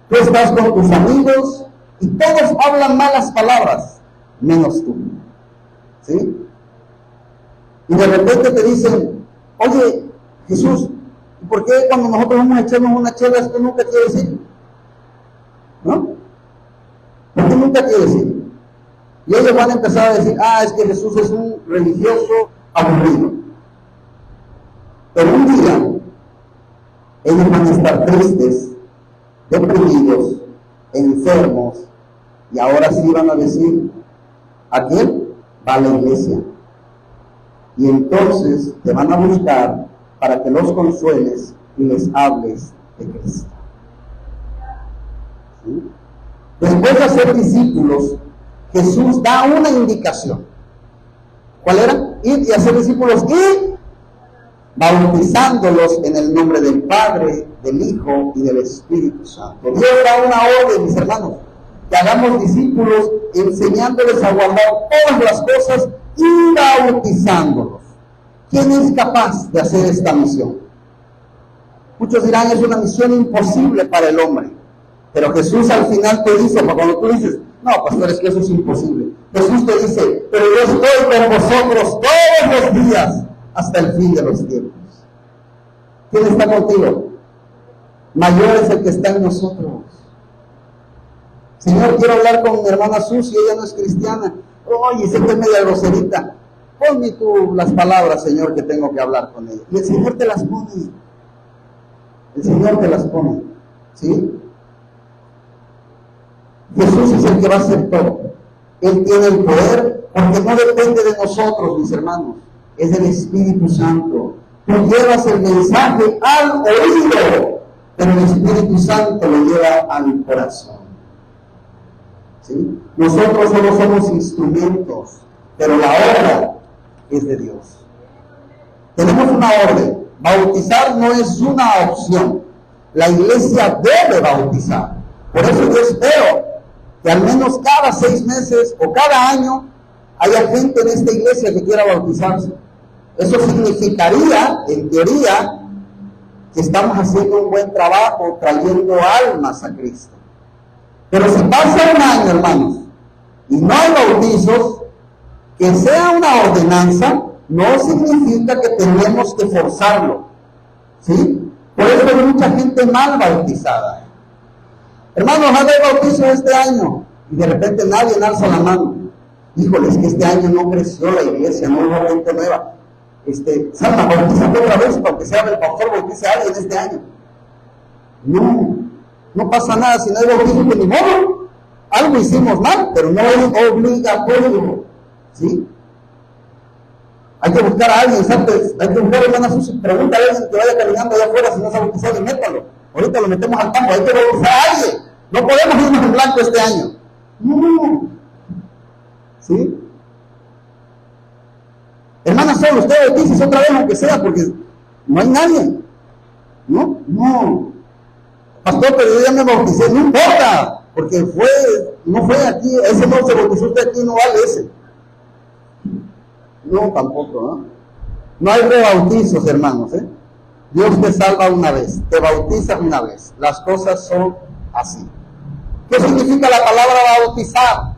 Tú estás con tus amigos y todos hablan malas palabras, menos tú. ¿Sí? Y de repente te dicen, oye, Jesús, ¿por qué cuando nosotros vamos a echarnos una chela esto nunca quieres ir? ¿No? ¿Por qué nunca quieres ir? Y ellos van a empezar a decir, es que Jesús es un religioso aburrido. Pero un día, ellos van a estar tristes, deprimidos, enfermos, y ahora sí van a decir, aquel va a la iglesia. Y entonces te van a buscar para que los consueles y les hables de Cristo. ¿Sí? Después de hacer discípulos, Jesús da una indicación. ¿Cuál era? Ir y hacer discípulos y bautizándolos en el nombre del Padre, del Hijo y del Espíritu Santo. Dios da una orden, mis hermanos, que hagamos discípulos enseñándoles a guardar todas las cosas y bautizándolos. ¿Quién es capaz de hacer esta misión? Muchos dirán, es una misión imposible para el hombre. Pero Jesús al final te dice, cuando tú dices, no, pastor, es que eso es imposible. Jesús te dice, pero yo estoy con vosotros todos los días hasta el fin de los tiempos. ¿Quién está contigo? Mayor es el que está en nosotros. Señor, quiero hablar con mi hermana Susi, ella no es cristiana. Oye, sé que es media groserita. Ponme tú las palabras, Señor, que tengo que hablar con ella. Y el Señor te las pone. El Señor te las pone. ¿Sí? Jesús es el que va a hacer todo. Él tiene el poder, porque no depende de nosotros, mis hermanos. Es del Espíritu Santo. Tú llevas el mensaje al oído, pero el Espíritu Santo lo lleva al corazón. ¿Sí? Nosotros solo somos instrumentos, pero la obra es de Dios. Tenemos una orden. Bautizar no es una opción. La iglesia debe bautizar. Por eso yo espero que al menos cada 6 meses o cada año haya gente en esta iglesia que quiera bautizarse. Eso significaría, en teoría, que estamos haciendo un buen trabajo trayendo almas a Cristo. Pero si pasa un año, hermanos, y no hay bautizos, que sea una ordenanza, no significa que tenemos que forzarlo. ¿Sí? Por eso hay mucha gente mal bautizada. Hermanos, hay bautizo este año, y de repente nadie alza la mano. Híjole, es que este año no creció la iglesia, no hubo gente nueva. Salma, bautízate otra vez para que sea el pastor bautice a alguien este año. No pasa nada, si no hay bautizo, pues ni modo. Algo hicimos mal, pero no es obligatorio. ¿Sí? Hay que buscar a alguien, ¿sabes? Hay que buscar a hermana Susi, pregunta a alguien que vaya caminando allá afuera si no se ha bautizado y métalo. Ahorita lo metemos al campo, hay que bautizar a alguien. No podemos irnos en blanco este año. No. ¿Sí? Hermana Sol, usted bautice otra vez aunque sea, porque no hay nadie. No. Pastor, pero yo ya me bauticé, no importa, porque no fue aquí, ese no se bautizó usted aquí, no vale ese. No, tampoco, ¿no? No hay rebautizos, hermanos, ¿eh? Dios te salva una vez, te bautiza una vez. Las cosas son así. ¿Qué significa la palabra bautizar?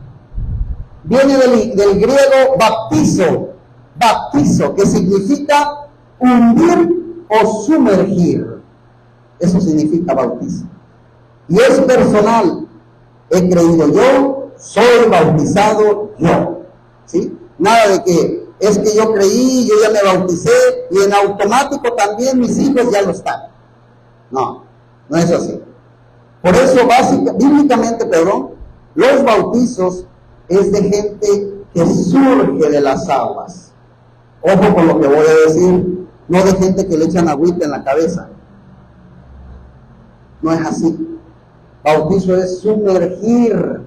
Viene del griego baptizo, que significa hundir o sumergir. Eso significa bautizo. Y es personal. He creído yo, soy bautizado yo. ¿Sí? Nada de que es que yo creí, yo ya me bauticé y en automático también mis hijos ya lo están. No es así. Por eso bíblicamente, los bautizos es de gente que surge de las aguas. Ojo con lo que voy a decir, no de gente que le echan agüita en la cabeza. No es así. Bautizo es sumergir,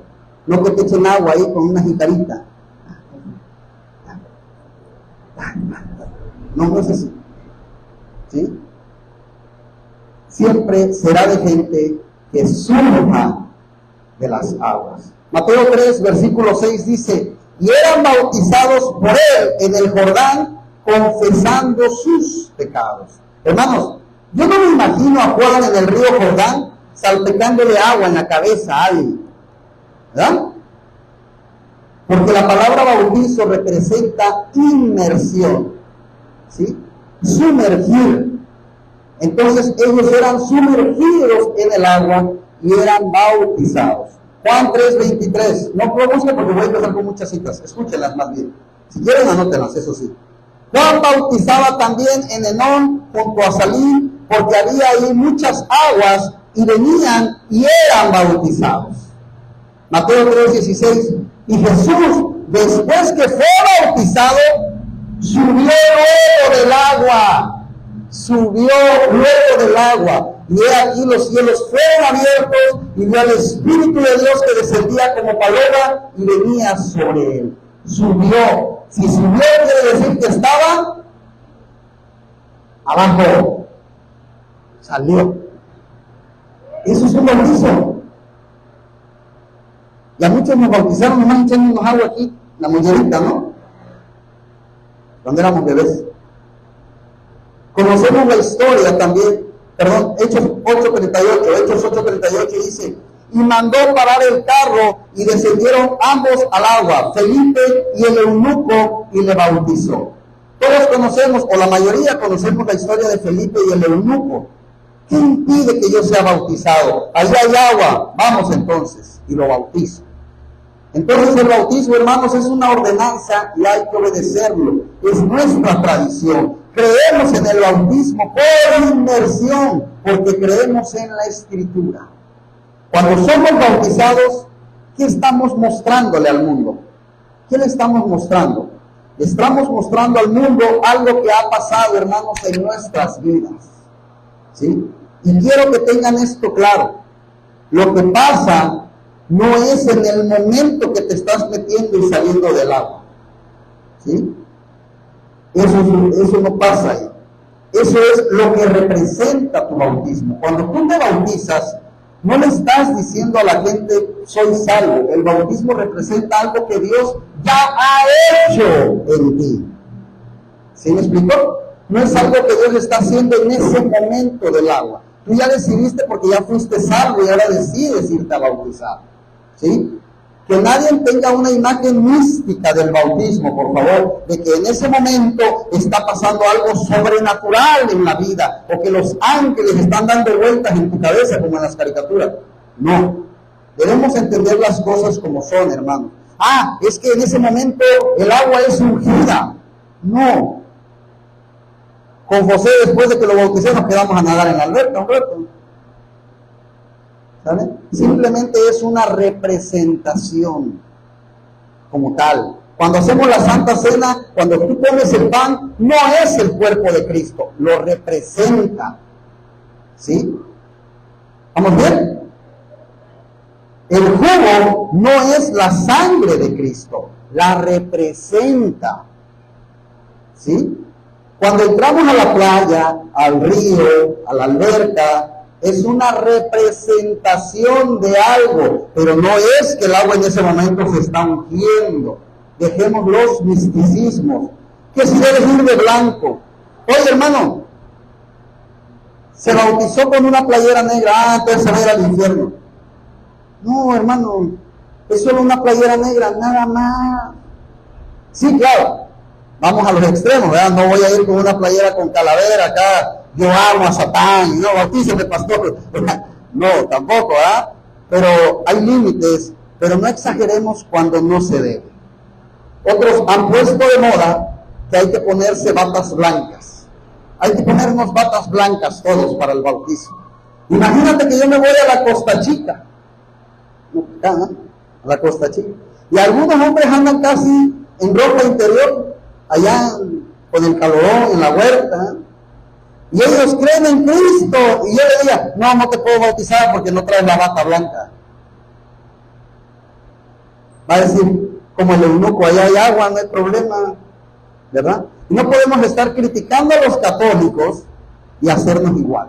no que te echen agua ahí con una jicarita. No es así. ¿Sí? siempre será de gente que surja de las aguas. Mateo 3, versículo 6 dice, y eran bautizados por él en el Jordán, confesando sus pecados. Hermanos, yo no me imagino a Juan en el río Jordán salpicándole agua en la cabeza a alguien, ¿verdad? Porque la palabra bautizo representa inmersión, ¿sí? Sumergir. Entonces ellos eran sumergidos en el agua y eran bautizados. Juan 3:23. No lo busquen porque voy a empezar con muchas citas. Escúchenlas más bien. Si quieren, anótenlas, eso sí. Juan bautizaba también en Enón junto a Salim, porque había ahí muchas aguas y venían y eran bautizados. Mateo 3:16. Y Jesús, después que fue bautizado, subió luego del agua. Subió luego del agua. Y he aquí los cielos fueron abiertos y vio al Espíritu de Dios que descendía como paloma y venía sobre él. Subió. Si subió quiere decir que estaba abajo. Salió. Eso es un bautizo. Y a muchos nos bautizaron nomás echándonos agua aquí, la mollerita, ¿no? Cuando éramos bebés. Conocemos la historia también, Hechos 8:38 dice, y mandó parar el carro y descendieron ambos al agua, Felipe y el eunuco, y le bautizó. Todos conocemos, o la mayoría conocemos la historia de Felipe y el eunuco. ¿Qué impide que yo sea bautizado? Allá hay agua, vamos entonces, y lo bautizo. Entonces el bautismo, hermanos, es una ordenanza y hay que obedecerlo. Es nuestra tradición. Creemos en el bautismo por inmersión, porque creemos en la Escritura. Cuando somos bautizados, ¿qué estamos mostrándole al mundo? ¿Qué le estamos mostrando? Le estamos mostrando al mundo algo que ha pasado, hermanos, en nuestras vidas. ¿Sí? Y quiero que tengan esto claro. Lo que pasa no es en el momento que te estás metiendo y saliendo del agua. ¿Sí? Eso no pasa ahí. Eso es lo que representa tu bautismo. Cuando tú te bautizas, no le estás diciendo a la gente, soy salvo. El bautismo representa algo que Dios ya ha hecho en ti. ¿Sí me explicó? No es algo que Dios está haciendo en ese momento del agua. Tú ya decidiste porque ya fuiste salvo y ahora decides irte a bautizar. ¿Sí? Que nadie tenga una imagen mística del bautismo, por favor, de que en ese momento está pasando algo sobrenatural en la vida, o que los ángeles están dando vueltas en tu cabeza como en las caricaturas. No, debemos entender las cosas como son, hermanos. Es que en ese momento el agua es ungida. No. Con José, después de que lo bauticé, nos quedamos a nadar en la alberca un rato. ¿Sabe? Simplemente es una representación como tal. Cuando hacemos la Santa Cena, cuando tú comes el pan, no es el cuerpo de Cristo, lo representa. ¿Sí? ¿Vamos bien? El jugo no es la sangre de Cristo, la representa. ¿Sí? Cuando entramos a la playa, al río, a la alberca, es una representación de algo, pero no es que el agua en ese momento se está ungiendo. Dejemos los misticismos. ¿Qué si debes ir de blanco? Oye, hermano, se bautizó con una playera negra, entonces se va a ir al infierno. No, hermano, es solo una playera negra, nada más. Sí, claro, vamos a los extremos, ¿verdad? No voy a ir con una playera con calavera acá. Yo amo a Satán, no, bautízame, pastor. No, tampoco, ¿ah? Pero hay límites, pero no exageremos cuando no se debe. Otros han puesto de moda que hay que ponerse batas blancas. Hay que ponernos batas blancas todos para el bautismo. Imagínate que yo me voy a la Costa Chica. Acá, ¿no? A la Costa Chica. Y algunos hombres andan casi en ropa interior, allá con el calorón, en la huerta, ¿eh? Y ellos creen en Cristo. Y yo le diría, no te puedo bautizar porque no traes la bata blanca. Va a decir, como el eunuco, allá hay agua, no hay problema, ¿verdad? Y no podemos estar criticando a los católicos y hacernos igual.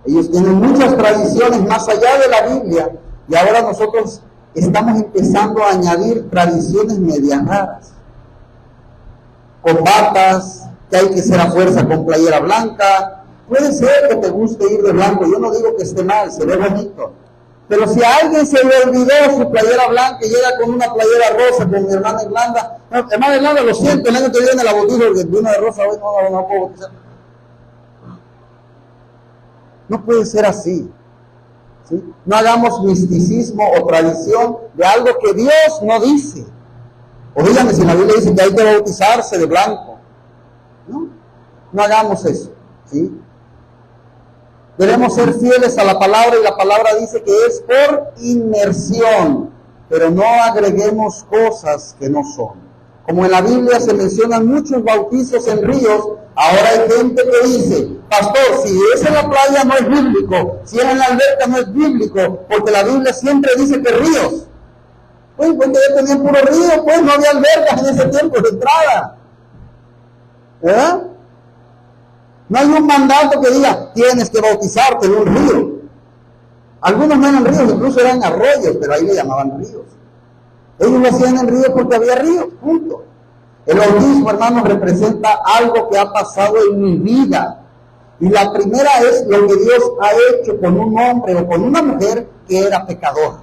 Ellos tienen muchas tradiciones más allá de la Biblia, y ahora nosotros estamos empezando a añadir tradiciones medias raras. Con batas, que hay que ser a fuerza con playera blanca. Puede ser que te guste ir de blanco, yo no digo que esté mal, se ve bonito. Pero si a alguien se le olvidó su playera blanca y llega con una playera rosa, con mi hermana Irlanda, no, hermana Irlanda, lo siento, el año que viene la bautizo porque vino de rosa, hoy no puedo bautizar. No puede ser así, ¿sí? No hagamos misticismo o tradición de algo que Dios no dice. O díganme si la Biblia dice que hay que bautizarse de blanco. No hagamos eso, ¿sí? Debemos ser fieles a la palabra, y la palabra dice que es por inmersión, pero no agreguemos cosas que no son. Como en la Biblia se mencionan muchos bautizos en ríos, ahora hay gente que dice, pastor, si es en la playa no es bíblico, si es en la alberca no es bíblico, porque la Biblia siempre dice que ríos. Pues ya tenían puro río, pues no había albercas en ese tiempo de entrada. ¿Verdad? No hay un mandato que diga, tienes que bautizarte en un río. Algunos no eran ríos, incluso eran arroyos, pero ahí le llamaban ríos. Ellos lo hacían en ríos porque había ríos, punto. El bautismo, hermanos, representa algo que ha pasado en mi vida. Y la primera es lo que Dios ha hecho con un hombre o con una mujer que era pecador,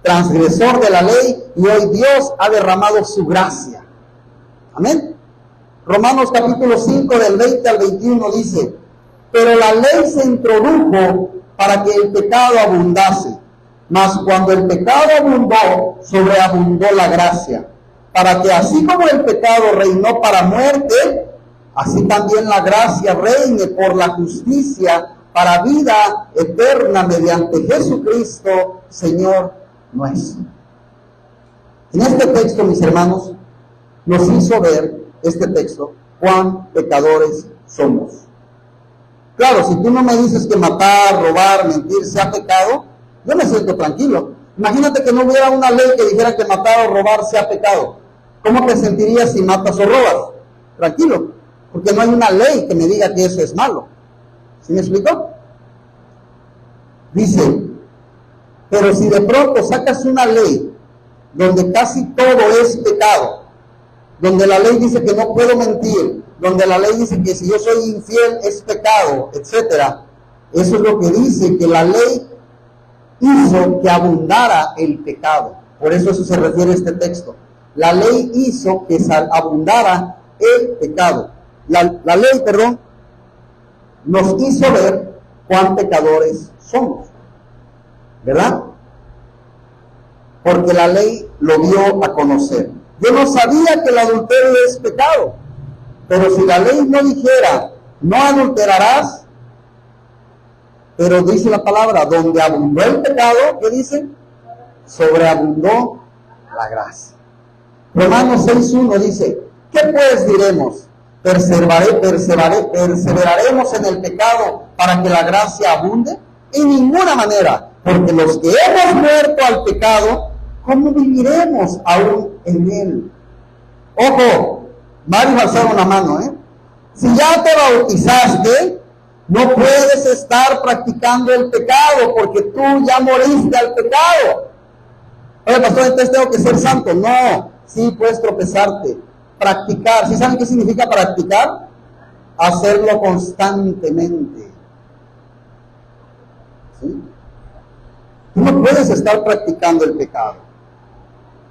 transgresor de la ley, y hoy Dios ha derramado su gracia. Amén. Romanos capítulo 5 del 20 al 21 dice, pero la ley se introdujo para que el pecado abundase, mas cuando el pecado abundó, sobreabundó la gracia, para que así como el pecado reinó para muerte, así también la gracia reine por la justicia para vida eterna mediante Jesucristo, Señor nuestro. En este texto, mis hermanos, nos hizo ver este texto cuán pecadores somos. Claro, si tú no me dices que matar, robar, mentir sea pecado, yo me siento tranquilo. Imagínate que no hubiera una ley que dijera que matar o robar sea pecado. ¿Cómo te sentirías si matas o robas? Tranquilo, porque no hay una ley que me diga que eso es malo. ¿Sí me explico? Dice, pero si de pronto sacas una ley donde casi todo es pecado, donde la ley dice que no puedo mentir, donde la ley dice que si yo soy infiel es pecado, etcétera, eso es lo que dice, que la ley hizo que abundara el pecado. Por eso se refiere a este texto. La ley hizo que abundara el pecado. La ley, nos hizo ver cuán pecadores somos, ¿verdad? Porque la ley lo dio a conocer. Yo no sabía que el adulterio es pecado, pero si la ley no dijera, no adulterarás, pero dice la palabra, donde abundó el pecado, ¿qué dice? Sobreabundó la gracia. Romanos 6:1 dice, ¿qué pues diremos? ¿Perseveraremos en el pecado para que la gracia abunde? En ninguna manera, porque los que hemos muerto al pecado, ¿cómo viviremos aún en él? Ojo, varios alzaron la mano, Si ya te bautizaste, no puedes estar practicando el pecado, porque tú ya moriste al pecado. Oye, pastor, entonces tengo que ser santo. No, sí puedes tropezarte. Practicar, ¿sí saben qué significa practicar? Hacerlo constantemente. ¿Sí? Tú no puedes estar practicando el pecado.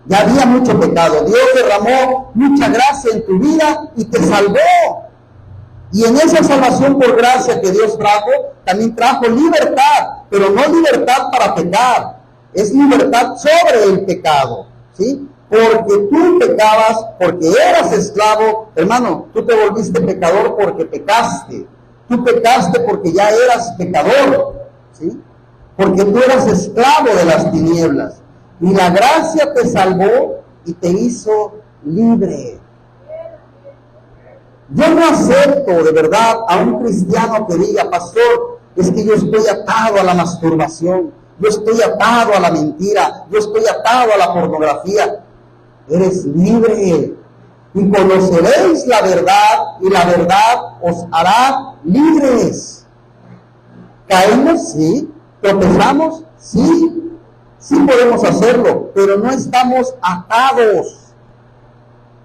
Ya había mucho pecado. Dios derramó mucha gracia en tu vida y te salvó. Y en esa salvación por gracia que Dios trajo, también trajo libertad, pero no libertad para pecar, es libertad sobre el pecado, ¿sí? Porque tú pecabas, porque eras esclavo, hermano, tú te volviste pecador porque pecaste, tú pecaste porque ya eras pecador, ¿sí? Porque tú eras esclavo de las tinieblas, y la gracia te salvó y te hizo libre. Yo no acepto de verdad a un cristiano que diga, pastor, es que yo estoy atado a la masturbación, yo estoy atado a la mentira, yo estoy atado a la pornografía. Eres libre y conoceréis la verdad y la verdad os hará libres. ¿Caemos? Sí. ¿Tropezamos? Sí. Sí podemos hacerlo, pero no estamos atados.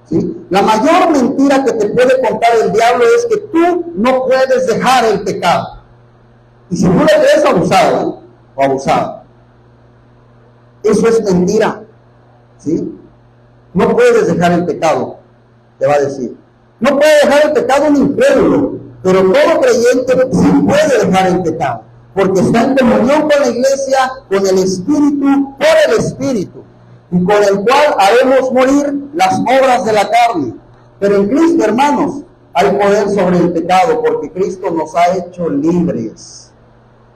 ¿Sí? La mayor mentira que te puede contar el diablo es que tú no puedes dejar el pecado. Y si tú le crees, abusado o abusado, eso es mentira. ¿Sí? No puedes dejar el pecado, te va a decir. No puede dejar el pecado un incrédulo, pero todo creyente sí puede dejar el pecado, porque está en comunión con la iglesia, con el Espíritu, por el Espíritu, y con el cual haremos morir las obras de la carne. Pero en Cristo, hermanos, hay poder sobre el pecado, porque Cristo nos ha hecho libres.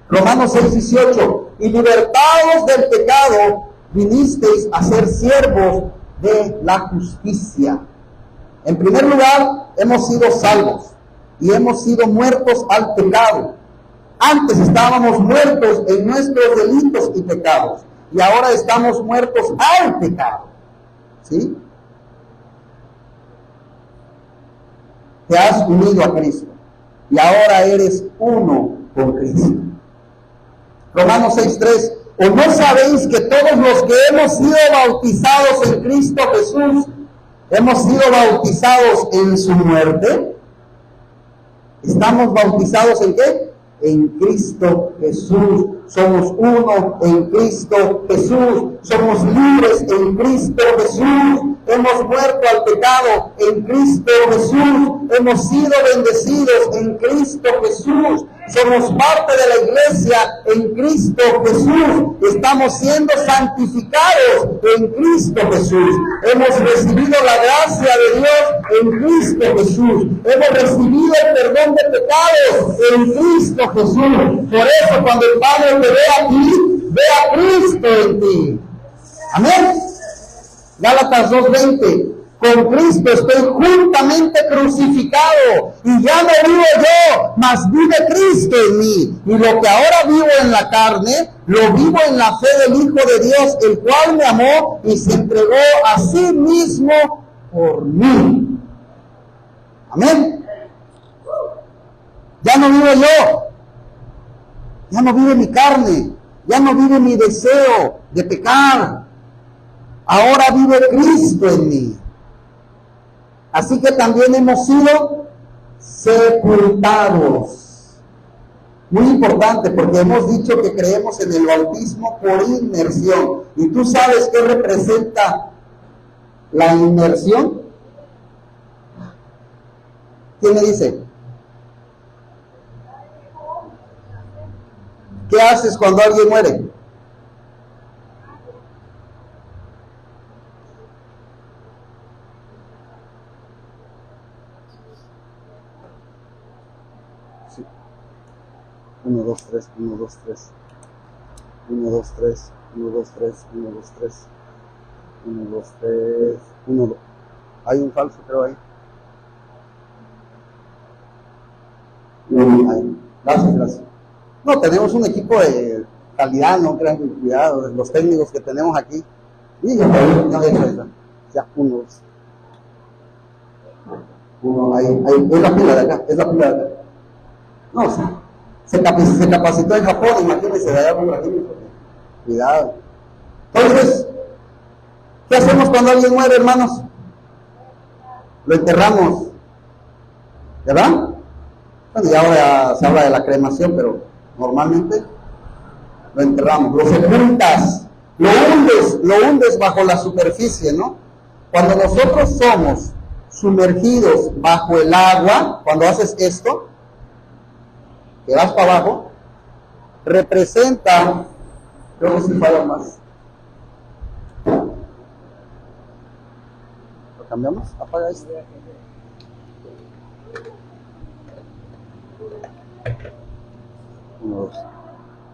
Romanos 6:18, y libertados del pecado, vinisteis a ser siervos de la justicia. En primer lugar, hemos sido salvos y hemos sido muertos al pecado. Antes estábamos muertos en nuestros delitos y pecados, y ahora estamos muertos al pecado. ¿Sí? Te has unido a Cristo y ahora eres uno con Cristo. Romanos 6:3, ¿o no sabéis que todos los que hemos sido bautizados en Cristo Jesús, hemos sido bautizados en su muerte? ¿Estamos bautizados en qué? En Cristo Jesús. Somos uno en Cristo Jesús. Somos libres en Cristo Jesús. Hemos muerto al pecado en Cristo Jesús. Hemos sido bendecidos en Cristo Jesús. Somos parte de la iglesia en Cristo Jesús. Estamos siendo santificados en Cristo Jesús. Hemos recibido la gracia de Dios en Cristo Jesús. Hemos recibido el perdón de pecados en Cristo Jesús. Por eso cuando el Padre te ve a ti, ve a Cristo en ti. Amén. Gálatas 2:20. Con Cristo estoy juntamente crucificado, y ya no vivo yo, mas vive Cristo en mí. Y lo que ahora vivo en la carne, lo vivo en la fe del Hijo de Dios, el cual me amó y se entregó a sí mismo por mí. Amén. Ya no vivo yo, ya no vive mi carne, ya no vive mi deseo de pecar. Ahora vive Cristo en mí. Así que también hemos sido sepultados. Muy importante, porque hemos dicho que creemos en el bautismo por inmersión. ¿Y tú sabes qué representa la inmersión? ¿Quién me dice? ¿Qué haces cuando alguien muere? Sí. 1, 2, 3, 1, 2, 3. 1, 2, 3, 1, 2, 3, 1, 2, 3. 1, 2, 3, 1, 2. Hay un falso, creo ahí. Gracias, gracias. No, tenemos un equipo de calidad, no crean, cuidado, los técnicos que tenemos aquí. Y ya, ya, uno, ahí, es la pila de acá, es la pila de acá. No, se capacitó en Japón, imagínense, de allá con Brasil. Cuidado. Entonces, ¿qué hacemos cuando alguien muere, hermanos? Lo enterramos, ¿verdad? Bueno, ya ahora se habla de la cremación, pero normalmente lo enterramos, lo sepultas, lo hundes bajo la superficie, ¿no? Cuando nosotros somos sumergidos bajo el agua, cuando haces esto, que vas para abajo, representa, creo que si falla más. ¿Lo cambiamos? Apaga esto. 1, 2,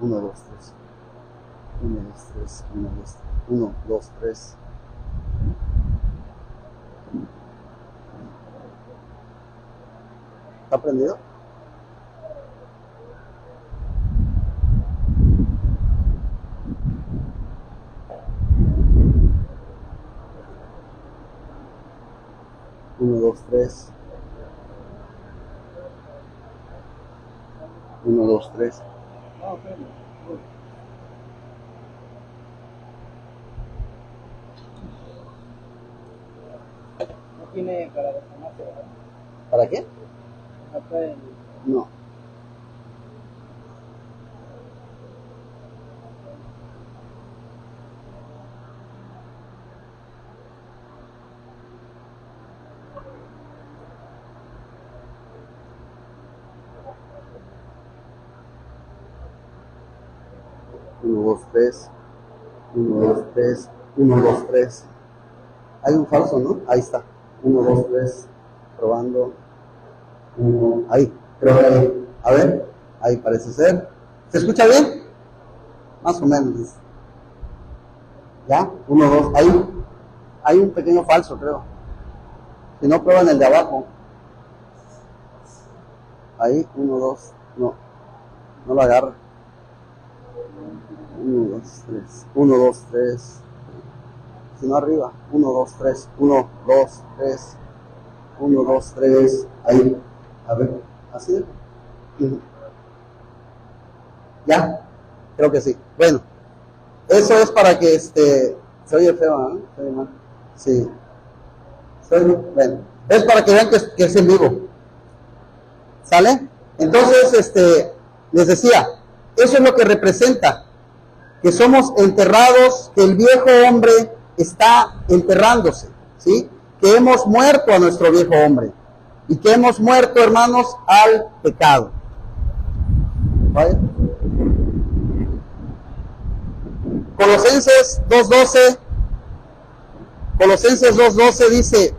1, 2, 3. 1, 2, 3, 1, 2, 3. 1, 2, 3. ¿Está prendido? Uno, dos, tres. 1, 2, 3. No tiene para desarmarse, ¿verdad? ¿Para qué? No. Uno, dos, tres. 1, 2, 3. 1, 2, 3. Hay un falso, ¿no? Ahí está. 1, 2, 3. Probando. 1. Ahí. Creo que ahí. A ver. Ahí parece ser. ¿Se escucha bien? Más o menos. ¿Ya? 1, 2. Ahí. Hay un pequeño falso, creo. Si no, prueban el de abajo. Ahí. 1, 2. No. No lo agarra. 1, 2, 3. 1, 2, 3. Si no, arriba. 1, 2, 3. 1, 2, 3. 1, 2, 3. Ahí. A ver. ¿Así? ¿Ya? Creo que sí. Bueno. Eso es para que se oye feo, ¿no? Se oye mal. Sí. Bueno. Es para que vean que es en vivo. ¿Sale? Entonces, les decía, eso es lo que representa. Que somos enterrados, que el viejo hombre está enterrándose, ¿sí? Que hemos muerto a nuestro viejo hombre y que hemos muerto, hermanos, al pecado. ¿Vale? Colosenses 2:12, Colosenses 2:12 dice,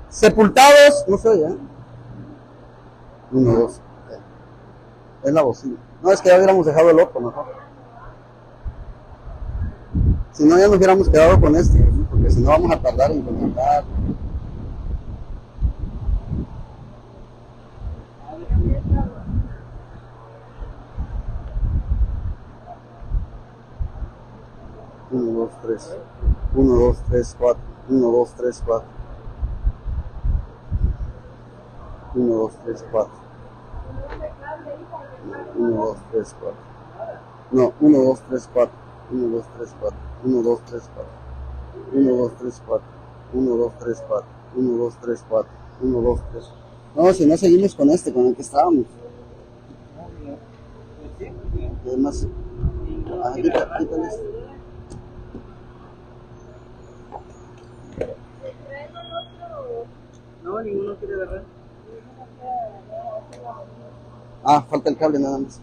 sepultados, no se oye, ¿eh? 1, 2, es la bocina. No, es que ya hubiéramos dejado el otro mejor. Si no, ya nos hubiéramos quedado con este, ¿no? Porque si no vamos a tardar en conectar. Uno, dos, tres. 1, 2, 3, 4. 1, 2, 3, 4. 1, 2, 3, 4. 1, 2, 3, 4. No, 1, 2, 3, 4. 1, 2, 3, 4. 1, 2, 3, 4. 1, 2, 3, 4. 1, 2, 3, 4. 1, 2, 3, 4. 1, 2, 3. No, si no seguimos con con el que estábamos. Además, quítale este. No, ninguno quiere agarrar. Falta el cable nada más.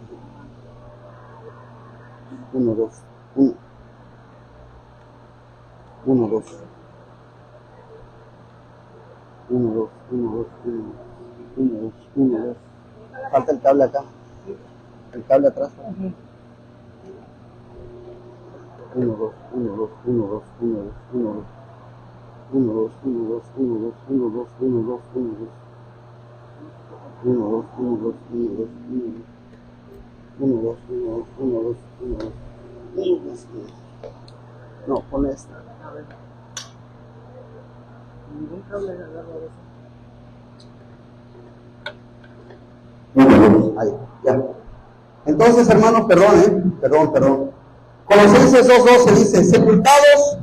1, 2, 1. 1, 2. 1, 2, 1, 2, 1, 2, 1, 2. Falta el cable acá. El cable atrás. 1, 2, 1, 2, 1, 2, 1, 2, 1, 2. 1, 2, 1, 2, 1, 2, 1, 2, 1, 2, 1, 2. 1, 2, 1, 2, 1, 2, 1, 2. 1, 2, 1, 2, 1, 2, 1, 2. 1, 2, 1. No, pon esta. A ver. Ningún cable agarra eso. Ahí, ya. Entonces, hermanos, perdón. Colosenses 2:12 dice, sepultados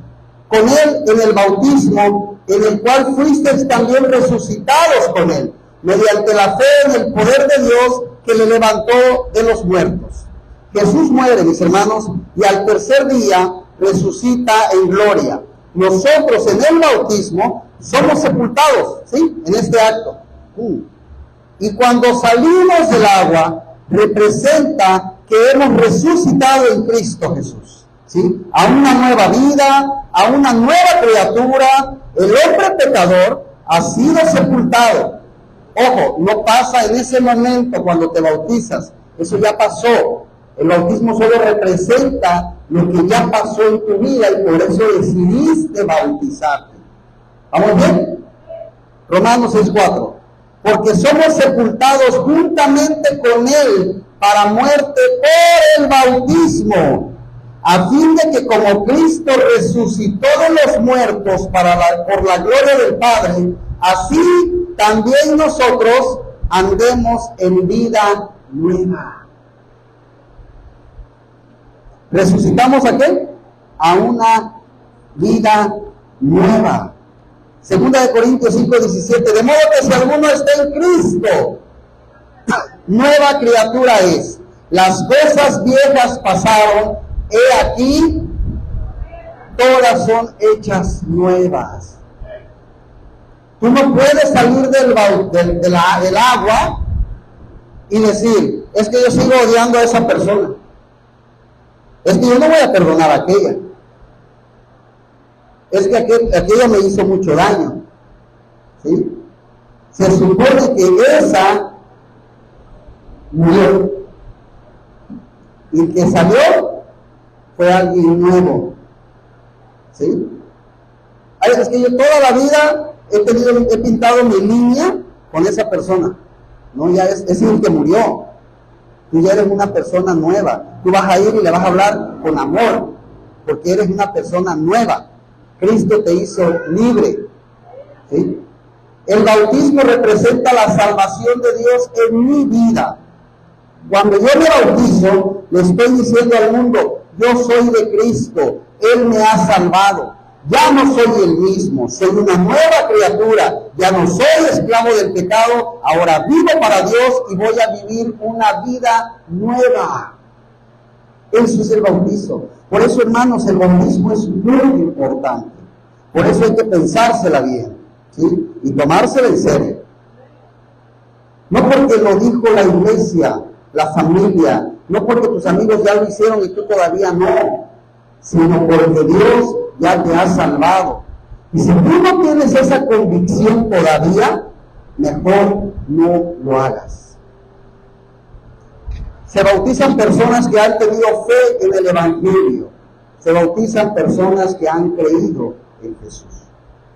con él en el bautismo, en el cual fuisteis también resucitados con él, mediante la fe en el poder de Dios que le levantó de los muertos. Jesús muere, mis hermanos, y al tercer día resucita en gloria. Nosotros en el bautismo somos sepultados, ¿sí? En este acto. Y cuando salimos del agua, representa que hemos resucitado en Cristo Jesús, ¿sí? A una nueva vida, a una nueva criatura. El hombre pecador ha sido sepultado. Ojo, no pasa en ese momento cuando te bautizas, eso ya pasó. El bautismo solo representa lo que ya pasó en tu vida y por eso decidiste bautizarte. ¿Vamos bien? Romanos 6:4. Porque somos sepultados juntamente con él para muerte por el bautismo, a fin de que como Cristo resucitó de los muertos por la gloria del Padre, así también nosotros andemos en vida nueva. ¿Resucitamos a qué? A una vida nueva. Segunda de Corintios 5:17, de modo que si alguno está en Cristo, nueva criatura es. Las cosas viejas pasaron, he aquí, todas son hechas nuevas. Tú no puedes salir del agua y decir, es que yo sigo odiando a esa persona. Es que yo no voy a perdonar a aquella. Es que aquella me hizo mucho daño. ¿Sí? Se supone que esa murió. Y el que salió fue alguien nuevo. ¿Sí? Ay, es que yo toda la vida he pintado mi línea con esa persona. No, ya es el que murió. Tú ya eres una persona nueva. Tú vas a ir y le vas a hablar con amor, porque eres una persona nueva. Cristo te hizo libre. ¿Sí? El bautismo representa la salvación de Dios en mi vida. Cuando yo me bautizo, le estoy diciendo al mundo, yo soy de Cristo, Él me ha salvado. Ya no soy el mismo, soy una nueva criatura, ya no soy esclavo del pecado, ahora vivo para Dios y voy a vivir una vida nueva. Eso es el bautizo. Por eso, hermanos, el bautismo es muy importante. Por eso hay que pensársela bien, ¿sí? Y tomársela en serio. No porque lo dijo la iglesia, la familia, no porque tus amigos ya lo hicieron y tú todavía no, sino porque Dios ya te ha salvado. Y si tú no tienes esa convicción todavía, mejor no lo hagas. Se bautizan personas que han tenido fe en el Evangelio. Se bautizan personas que han creído en Jesús.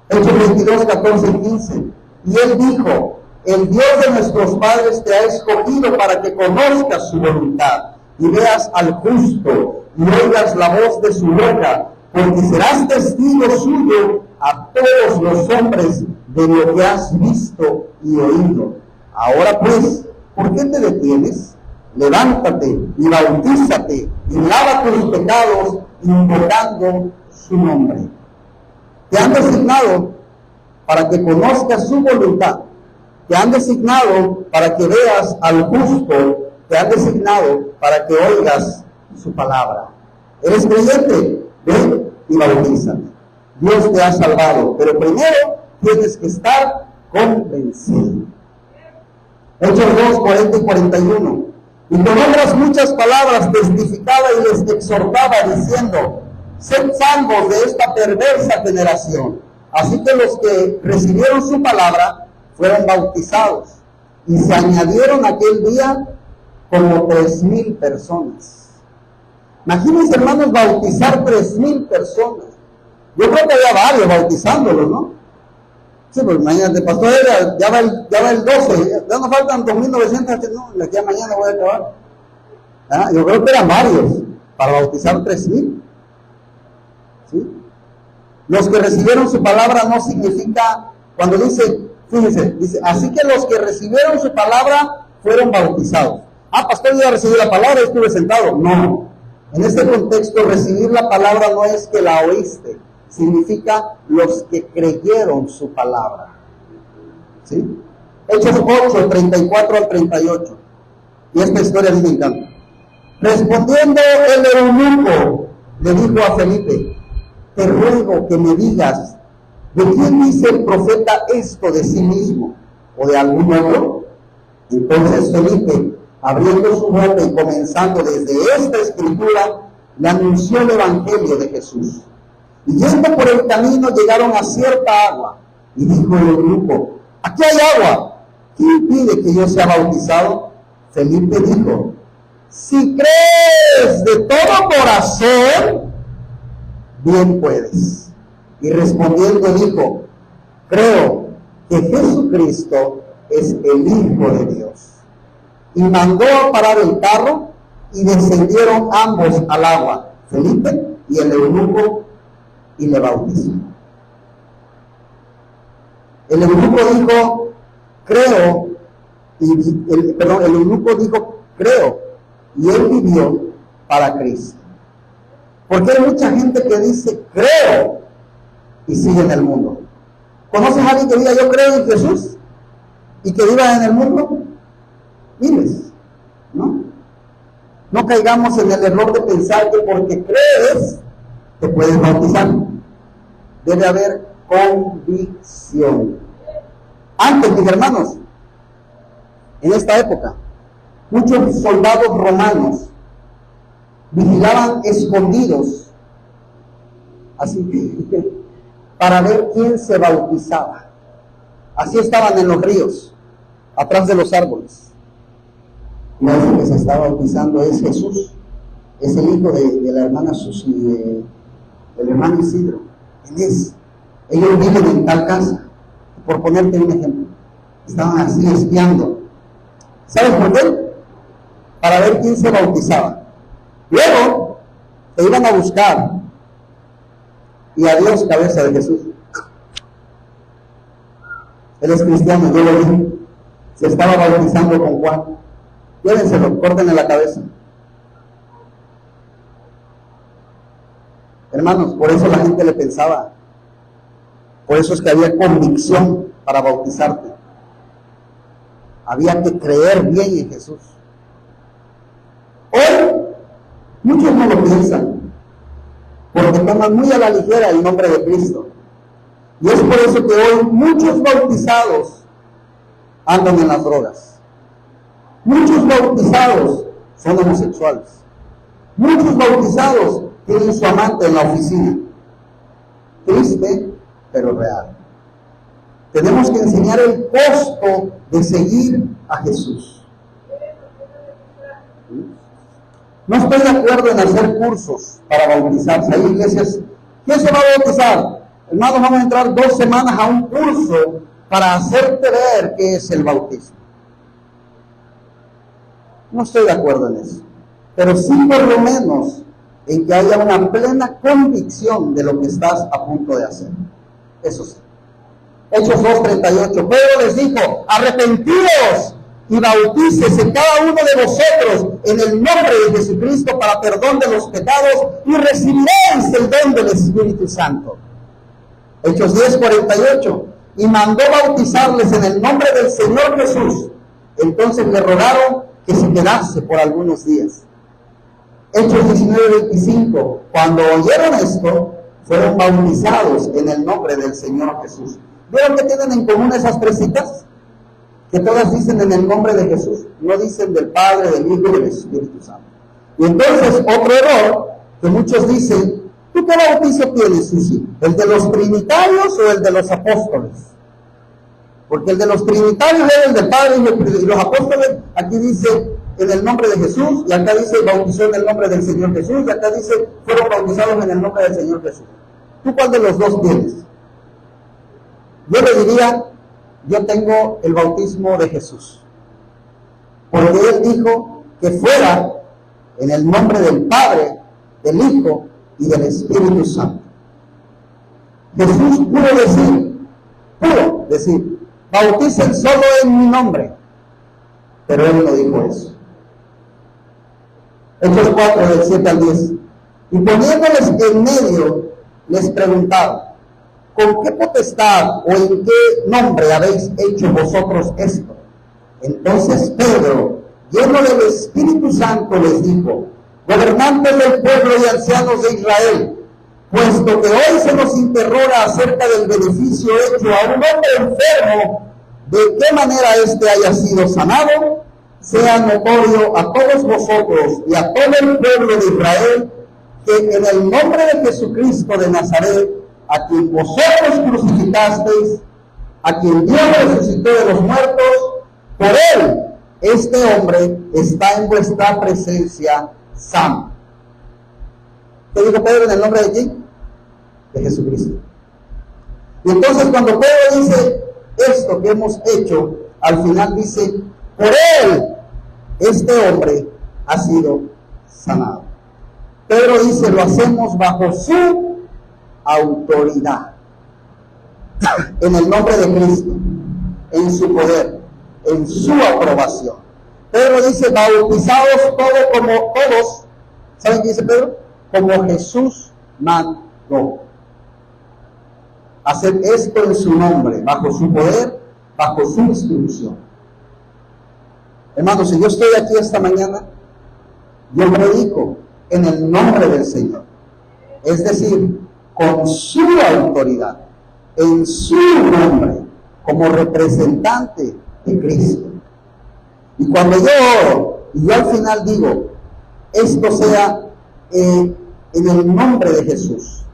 Hechos 22, 14 y 15. Y Él dijo, el Dios de nuestros padres te ha escogido para que conozcas su voluntad y veas al justo y oigas la voz de su boca, porque serás testigo suyo a todos los hombres de lo que has visto y oído. Ahora pues, ¿por qué te detienes? Levántate y bautízate y lava tus pecados invocando su nombre. Te han designado para que conozcas su voluntad. Te han designado para que veas al justo. Te han designado para que oigas su palabra. ¿Eres creyente? Ven y bautízate. Dios te ha salvado, pero primero tienes que estar convencido. Hechos 2, 40 y 41. Y con otras muchas palabras testificaba y les exhortaba diciendo, sed salvos de esta perversa generación. Así que los que recibieron su palabra fueron bautizados y se añadieron aquel día como 3,000 personas. Imagínense, hermanos, bautizar 3,000 personas. Yo creo que había varios bautizándolos, ¿no? Sí, pues mañana, el pastor ya va el 12, ya nos faltan 2,900, no, ya mañana voy a acabar. ¿Ah? Yo creo que eran varios para bautizar 3,000. ¿Sí? Los que recibieron su palabra no significa, cuando dice, fíjense, dice, así que los que recibieron su palabra fueron bautizados. Ah, pastor, yo ya recibí la palabra y estuve sentado. No, en este contexto recibir la palabra no es que la oíste, significa los que creyeron su palabra. ¿Sí? Hechos 8, 34 al 38. Y esta historia a mí me encanta. Respondiendo el eunuco, le dijo a Felipe, te ruego que me digas, ¿de quién dice el profeta esto de sí mismo? ¿O de algún otro? Entonces Felipe, abriendo su boca y comenzando desde esta escritura, le anunció el evangelio de Jesús. Y yendo por el camino llegaron a cierta agua, y dijo el eunuco, aquí hay agua, ¿quién impide que yo sea bautizado? Felipe dijo, si crees de todo corazón, bien puedes. Y respondiendo dijo, creo que Jesucristo es el Hijo de Dios. Y mandó a parar el carro, y descendieron ambos al agua, Felipe y el eunuco, y le bautizó. El eunuco dijo, creo, el eunuco dijo, creo, y él vivió para Cristo. Porque hay mucha gente que dice, creo, y sigue en el mundo. ¿Conoces a alguien que diga, yo creo en Jesús, y que viva en el mundo? Miles, ¿no? No caigamos en el error de pensar que porque crees, te puedes bautizar. Debe haber convicción. Antes, mis hermanos, en esta época, muchos soldados romanos vigilaban escondidos, así para ver quién se bautizaba. Así estaban en los ríos, atrás de los árboles. Y ese que se está bautizando es Jesús, es el hijo de la hermana Susi, del hermano Isidro. Él es. Ellos viven en tal casa, por ponerte un ejemplo. Estaban así espiando. ¿Sabes por qué? Para ver quién se bautizaba. Luego se iban a buscar, y adiós cabeza de Jesús. Él es cristiano, yo lo vi. Se estaba bautizando con Juan. Llévenselo, córtenle la cabeza. Hermanos, por eso la gente le pensaba. Por eso es que había convicción para bautizarte. Había que creer bien en Jesús. Hoy, muchos no lo piensan, porque toman muy a la ligera el nombre de Cristo. Y es por eso que hoy muchos bautizados andan en las drogas. Muchos bautizados son homosexuales. Muchos bautizados tienen su amante en la oficina. Triste, pero real. Tenemos que enseñar el costo de seguir a Jesús. No estoy de acuerdo en hacer cursos para bautizarse. Hay iglesias, ¿quién se va a bautizar? Hermanos, vamos a entrar 2 semanas a un curso para hacerte ver qué es el bautismo. No estoy de acuerdo en eso. Pero sí por lo menos en que haya una plena convicción de lo que estás a punto de hacer. Eso sí. Hechos 2:38. Pedro les dijo, arrepentidos y bautícese cada uno de vosotros en el nombre de Jesucristo para perdón de los pecados y recibiréis el don del Espíritu Santo. Hechos 10:48. Y mandó bautizarles en el nombre del Señor Jesús. Entonces le rogaron que se quedase por algunos días. Hechos 19:25. Cuando oyeron esto, fueron bautizados en el nombre del Señor Jesús. ¿Vieron que tienen en común esas 3 citas? Que todas dicen en el nombre de Jesús, no dicen del Padre, del Hijo y del Espíritu Santo. Y entonces, otro error, que muchos dicen, ¿tú qué bautizo tienes, Susi? ¿El de los trinitarios o el de los apóstoles? Porque el de los trinitarios es el del Padre y los apóstoles, aquí dice en el nombre de Jesús, y acá dice bautizó en el nombre del Señor Jesús, y acá dice fueron bautizados en el nombre del Señor Jesús. ¿Tú cuál de los dos tienes? Yo le diría, yo tengo el bautismo de Jesús, porque Él dijo que fuera en el nombre del Padre, del Hijo y del Espíritu Santo. Jesús pudo decir, bauticen solo en mi nombre, pero Él no dijo eso. Hechos 4, del 7 al 10. Y poniéndoles en medio, les preguntaron, ¿con qué potestad o en qué nombre habéis hecho vosotros esto? Entonces Pedro, lleno del Espíritu Santo, les dijo, gobernantes del pueblo y ancianos de Israel, puesto que hoy se nos interroga acerca del beneficio hecho a un hombre enfermo, de qué manera éste haya sido sanado, sea notorio a todos vosotros y a todo el pueblo de Israel, que en el nombre de Jesucristo de Nazaret, a quien vosotros crucificasteis, a quien Dios resucitó de los muertos, por él, este hombre está en vuestra presencia sano. ¿Qué dijo Pedro en el nombre de quién? De Jesucristo. Y entonces cuando Pedro dice esto que hemos hecho, al final dice, por él, este hombre ha sido sanado. Pedro dice, lo hacemos bajo su autoridad, en el nombre de Cristo, en su poder, en su aprobación. Pedro dice, bautizados todos como todos, ¿saben qué dice Pedro? como Jesús mandó. Haced esto en su nombre, bajo su poder, bajo su instrucción. Hermanos, si yo estoy aquí esta mañana, yo predico en el nombre del Señor. Es decir, con su autoridad, en su nombre, como representante de Cristo. Y cuando yo oro, y yo al final digo, esto sea en el nombre de Jesús,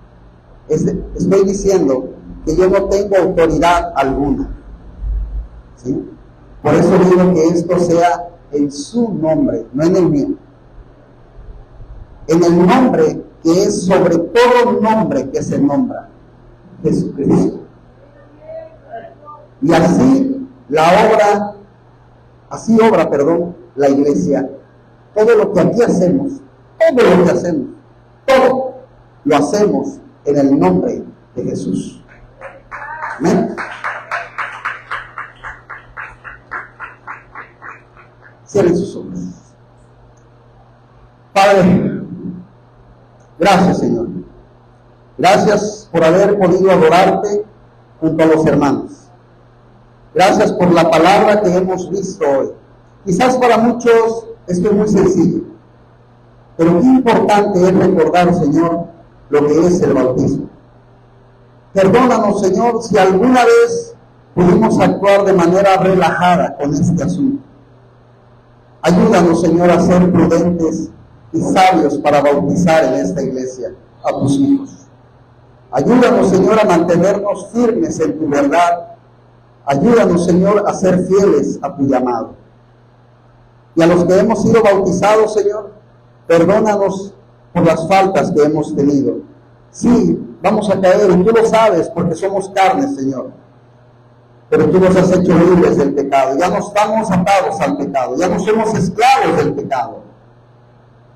estoy diciendo que yo no tengo autoridad alguna, ¿sí? Por eso digo que esto sea en su nombre, no en el mío. En el nombre que es sobre todo nombre que se nombra, Jesucristo. Y así obra la iglesia. Todo lo que aquí hacemos, todo lo hacemos en el nombre de Jesús. Amén. Cierren sus ojos. Padre, gracias, Señor. Gracias por haber podido adorarte junto a los hermanos. Gracias por la palabra que hemos visto hoy. Quizás para muchos esto es muy sencillo, pero qué importante es recordar, Señor, lo que es el bautismo. Perdónanos, Señor, si alguna vez pudimos actuar de manera relajada con este asunto. Ayúdanos, Señor, a ser prudentes y sabios para bautizar en esta iglesia a tus hijos. Ayúdanos, Señor, a mantenernos firmes en tu verdad. Ayúdanos, Señor, a ser fieles a tu llamado. Y a los que hemos sido bautizados, Señor, perdónanos por las faltas que hemos tenido. Sí, vamos a caer, y tú lo sabes, porque somos carne, Señor. Pero tú nos has hecho libres del pecado. Ya no estamos atados al pecado. Ya no somos esclavos del pecado.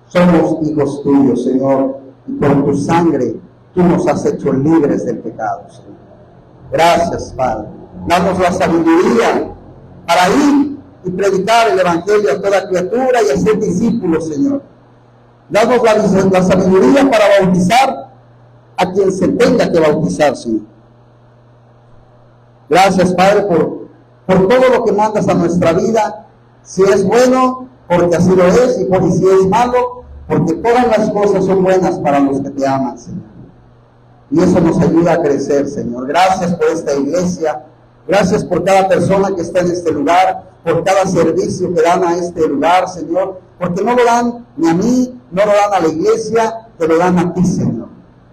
Somos hijos tuyos, Señor. Y por tu sangre, tú nos has hecho libres del pecado, Señor. Gracias, Padre. Danos la sabiduría para ir y predicar el Evangelio a toda criatura y hacer discípulos, Señor. Danos la sabiduría para bautizar a quien se tenga que bautizar, Señor. Gracias, Padre, por todo lo que mandas a nuestra vida. Si es bueno, porque así lo es, y si es malo, porque todas las cosas son buenas para los que te aman, Señor. Y eso nos ayuda a crecer, Señor. Gracias por esta iglesia. Gracias por cada persona que está en este lugar, por cada servicio que dan a este lugar, Señor. Porque no lo dan ni a mí, no lo dan a la iglesia, te lo dan a ti, Señor.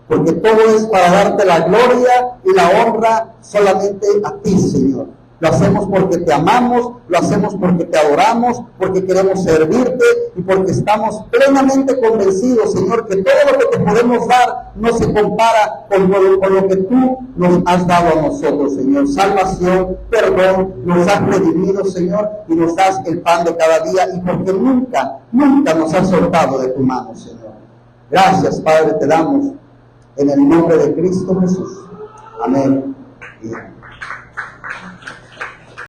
Porque todo es para darte la gloria y la honra solamente a ti, Señor. Lo hacemos porque te amamos, lo hacemos porque te adoramos, porque queremos servirte y porque estamos plenamente convencidos, Señor, que todo lo que te podemos dar no se compara con lo que tú nos has dado a nosotros, Señor. Salvación, perdón, nos has redimido, Señor, y nos das el pan de cada día, y porque nunca nos has soltado de tu mano, Señor. Gracias, Padre, te damos en el nombre de Cristo Jesús. Amén. Y amén.